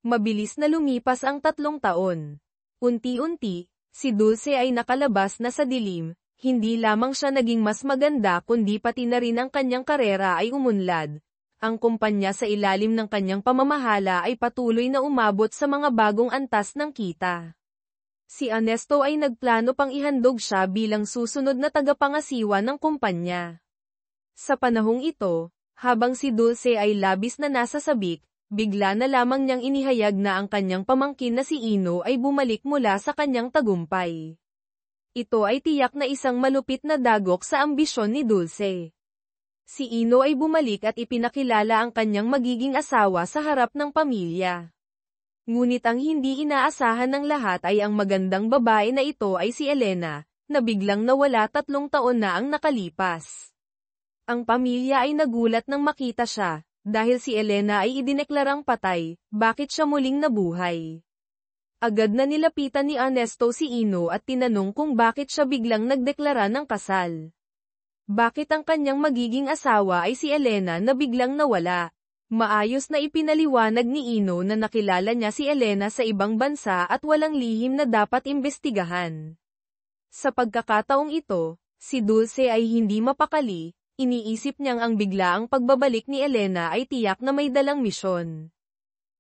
Mabilis na lumipas ang 3 taon. Unti-unti, si Dulce ay nakalabas na sa dilim, hindi lamang siya naging mas maganda kundi pati na rin ang kanyang karera ay umunlad. Ang kumpanya sa ilalim ng kanyang pamamahala ay patuloy na umabot sa mga bagong antas ng kita. Si Ernesto ay nagplano pang ihandog siya bilang susunod na tagapangasiwa ng kumpanya. Sa panahong ito, habang si Dulce ay labis na nasa sabik, bigla na lamang niyang inihayag na ang kanyang pamangkin na si Ino ay bumalik mula sa kanyang tagumpay. Ito ay tiyak na isang malupit na dagok sa ambisyon ni Dulce. Si Ino ay bumalik at ipinakilala ang kanyang magiging asawa sa harap ng pamilya. Ngunit ang hindi inaasahan ng lahat ay ang magandang babae na ito ay si Elena, na biglang nawala 3 taon na ang nakalipas. Ang pamilya ay nagulat nang makita siya. Dahil si Elena ay idineklarang patay, bakit siya muling nabuhay? Agad na nilapitan ni Ernesto si Ino at tinanong kung bakit siya biglang nagdeklara ng kasal. Bakit ang kanyang magiging asawa ay si Elena na biglang nawala? Maayos na ipinaliwanag ni Ino na nakilala niya si Elena sa ibang bansa at walang lihim na dapat imbestigahan. Sa pagkakataong ito, si Dulce ay hindi mapakali. Iniisip niyang ang biglaang pagbabalik ni Elena ay tiyak na may dalang misyon.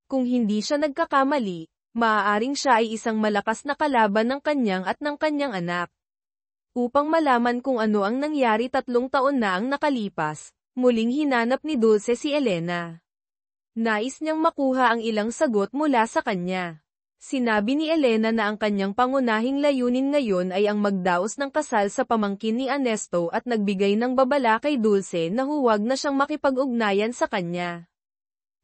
Kung hindi siya nagkakamali, maaaring siya ay isang malakas na kalaban ng kanyang at ng kanyang anak. Upang malaman kung ano ang nangyari 3 taon na ang nakalipas, muling hinanap ni Dulce si Elena. Nais niyang makuha ang ilang sagot mula sa kanya. Sinabi ni Elena na ang kanyang pangunahing layunin ngayon ay ang magdaos ng kasal sa pamangkin ni Ernesto at nagbigay ng babala kay Dulce na huwag na siyang makipag-ugnayan sa kanya.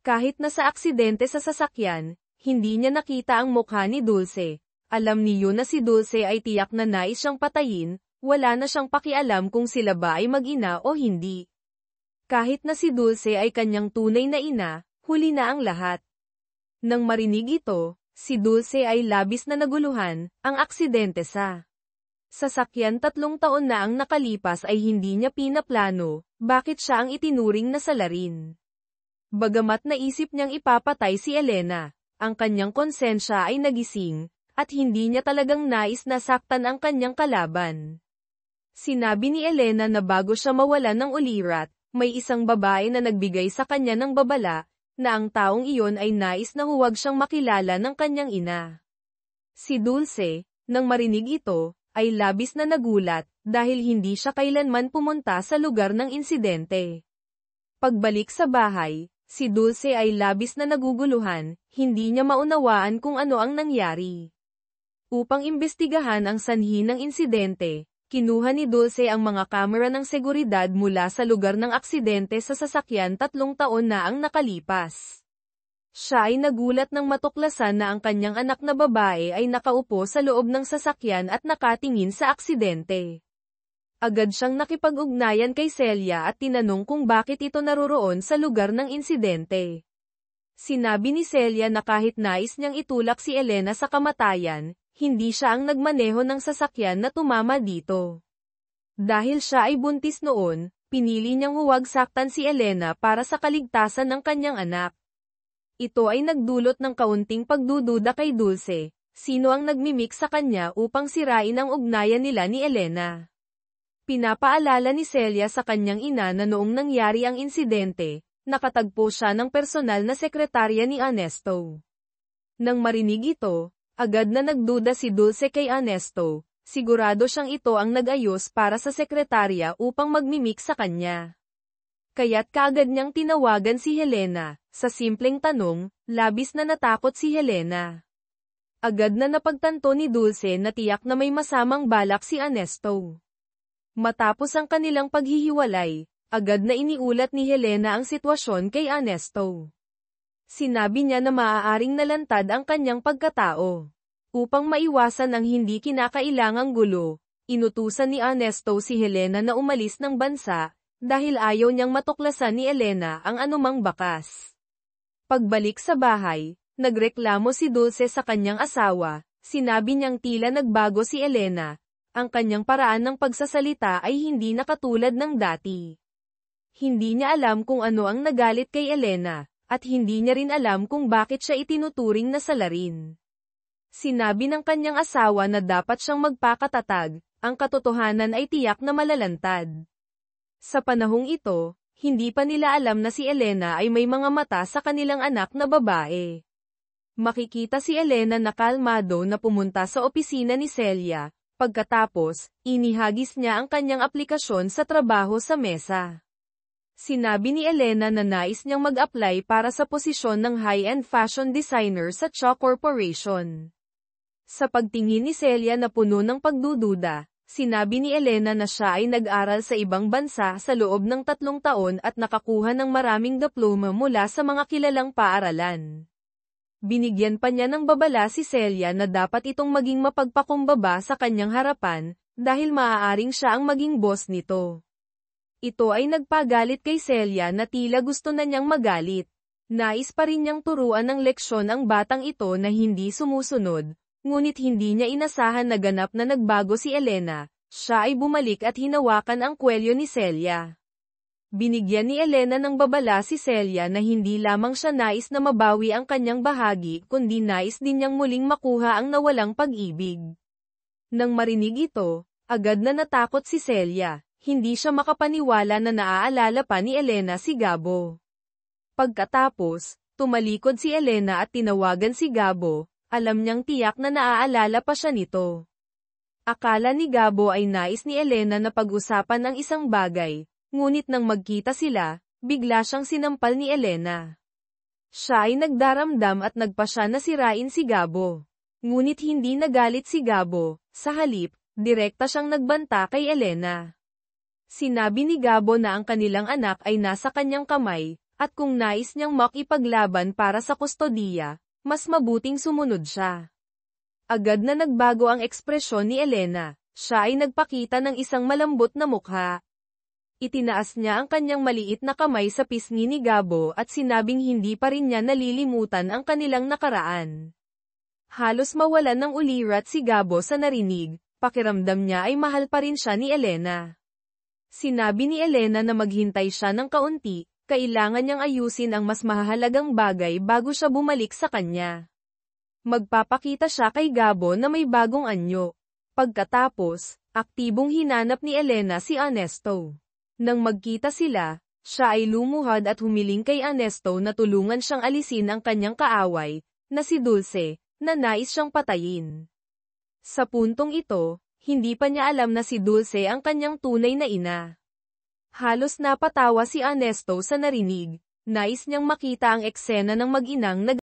Kahit na sa aksidente sa sasakyan, hindi niya nakita ang mukha ni Dulce. Alam niyo na si Dulce ay tiyak na nais siyang patayin, wala na siyang pakialam kung sila ba ay mag-ina o hindi. Kahit na si Dulce ay kanyang tunay na ina, huli na ang lahat. Nang marinig ito, si Dulce ay labis na naguluhan, ang aksidente sa sasakyan 3 taon na ang nakalipas ay hindi niya pinaplano, bakit siya ang itinuring na salarin? Bagamat naisip niyang ipapatay si Elena, ang kanyang konsensya ay nagising, at hindi niya talagang nais na saktan ang kanyang kalaban. Sinabi ni Elena na bago siya mawalan ng ulirat, may isang babae na nagbigay sa kanya ng babala, na ang taong iyon ay nais na huwag siyang makilala ng kanyang ina. Si Dulce, nang marinig ito, ay labis na nagulat, dahil hindi siya kailanman pumunta sa lugar ng insidente. Pagbalik sa bahay, si Dulce ay labis na naguguluhan, hindi niya maunawaan kung ano ang nangyari. Upang imbestigahan ang sanhi ng insidente, kinuha ni Dulce ang mga kamera ng seguridad mula sa lugar ng aksidente sa sasakyan 3 taon na ang nakalipas. Siya ay nagulat nang matuklasan na ang kanyang anak na babae ay nakaupo sa loob ng sasakyan at nakatingin sa aksidente. Agad siyang nakipag-ugnayan kay Celia at tinanong kung bakit ito naroroon sa lugar ng insidente. Sinabi ni Celia na kahit nais niyang itulak si Elena sa kamatayan, hindi siya ang nagmaneho ng sasakyan na tumama dito. Dahil siya ay buntis noon, pinili niyang huwag saktan si Elena para sa kaligtasan ng kanyang anak. Ito ay nagdulot ng kaunting pagdududa kay Dulce, sino ang nagmimik sa kanya upang sirain ang ugnayan nila ni Elena. Pinapaalala ni Celia sa kanyang ina na noong nangyari ang insidente, nakatagpo siya ng personal na sekretarya ni Ernesto. Nang marinig ito, agad na nagduda si Dulce kay Ernesto, sigurado siyang ito ang nag-ayos para sa sekretarya upang magmimik sa kanya. Kaya't kaagad niyang tinawagan si Helena, sa simpleng tanong, labis na natakot si Helena. Agad na napagtanto ni Dulce na tiyak na may masamang balak si Ernesto. Matapos ang kanilang paghihiwalay, agad na iniulat ni Helena ang sitwasyon kay Ernesto. Sinabi niya na maaaring nalantad ang kanyang pagkatao. Upang maiwasan ang hindi kinakailangang gulo, inutusan ni Ernesto si Helena na umalis ng bansa, dahil ayaw niyang matuklasan ni Elena ang anumang bakas. Pagbalik sa bahay, nagreklamo si Dulce sa kanyang asawa, sinabi niyang tila nagbago si Elena, ang kanyang paraan ng pagsasalita ay hindi na katulad ng dati. Hindi niya alam kung ano ang nagalit kay Elena, at hindi niya rin alam kung bakit siya itinuturing na salarin. Sinabi ng kanyang asawa na dapat siyang magpakatatag, ang katotohanan ay tiyak na malalantad. Sa panahong ito, hindi pa nila alam na si Elena ay may mga mata sa kanilang anak na babae. Makikita si Elena na kalmado na pumunta sa opisina ni Celia, pagkatapos, inihagis niya ang kanyang aplikasyon sa trabaho sa mesa. Sinabi ni Elena na nais niyang mag-apply para sa posisyon ng high-end fashion designer sa Cha Corporation. Sa pagtingin ni Celia na puno ng pagdududa, sinabi ni Elena na siya ay nag-aral sa ibang bansa sa loob ng 3 taon at nakakuha ng maraming diploma mula sa mga kilalang paaralan. Binigyan pa niya ng babala si Celia na dapat itong maging mapagpakumbaba sa kanyang harapan, dahil maaaring siya ang maging boss nito. Ito ay nagpagalit kay Celia na tila gusto na niyang magalit. Nais pa rin niyang turuan ng leksyon ang batang ito na hindi sumusunod. Ngunit hindi niya inasahan na ganap na nagbago si Elena, siya ay bumalik at hinawakan ang kwelyo ni Celia. Binigyan ni Elena ng babala si Celia na hindi lamang siya nais na mabawi ang kanyang bahagi kundi nais din niyang muling makuha ang nawalang pag-ibig. Nang marinig ito, agad na natakot si Celia, hindi siya makapaniwala na naaalala pa ni Elena si Gabo. Pagkatapos, tumalikod si Elena at tinawagan si Gabo. Alam niyang tiyak na naaalala pa siya nito. Akala ni Gabo ay nais ni Elena na pag-usapan ang isang bagay, ngunit nang magkita sila, bigla siyang sinampal ni Elena. Siya ay nagdaramdam at nagpasya na sirain si Gabo. Ngunit hindi nagalit si Gabo, sa halip, direkta siyang nagbanta kay Elena. Sinabi ni Gabo na ang kanilang anak ay nasa kanyang kamay, at kung nais niyang makipaglaban para sa kustodiya, mas mabuting sumunod siya. Agad na nagbago ang ekspresyon ni Elena, siya ay nagpakita ng isang malambot na mukha. Itinaas niya ang kanyang maliit na kamay sa pisngi ni Gabo at sinabing hindi pa rin niya nalilimutan ang kanilang nakaraan. Halos mawalan ng ulirat si Gabo sa narinig, pakiramdam niya ay mahal pa rin siya ni Elena. Sinabi ni Elena na maghintay siya ng kaunti, Kailangan niyang ayusin ang mas mahalagang bagay bago siya bumalik sa kanya. Magpapakita siya kay Gabo na may bagong anyo. Pagkatapos, aktibong hinanap ni Elena si Ernesto. Nang magkita sila, siya ay lumuhad at humiling kay Ernesto na tulungan siyang alisin ang kanyang kaaway, na si Dulce, na nais siyang patayin. Sa puntong ito, hindi pa niya alam na si Dulce ang kanyang tunay na ina. Halos napatawa si Ernesto sa narinig. Nais niyang makita ang eksena ng mag-inang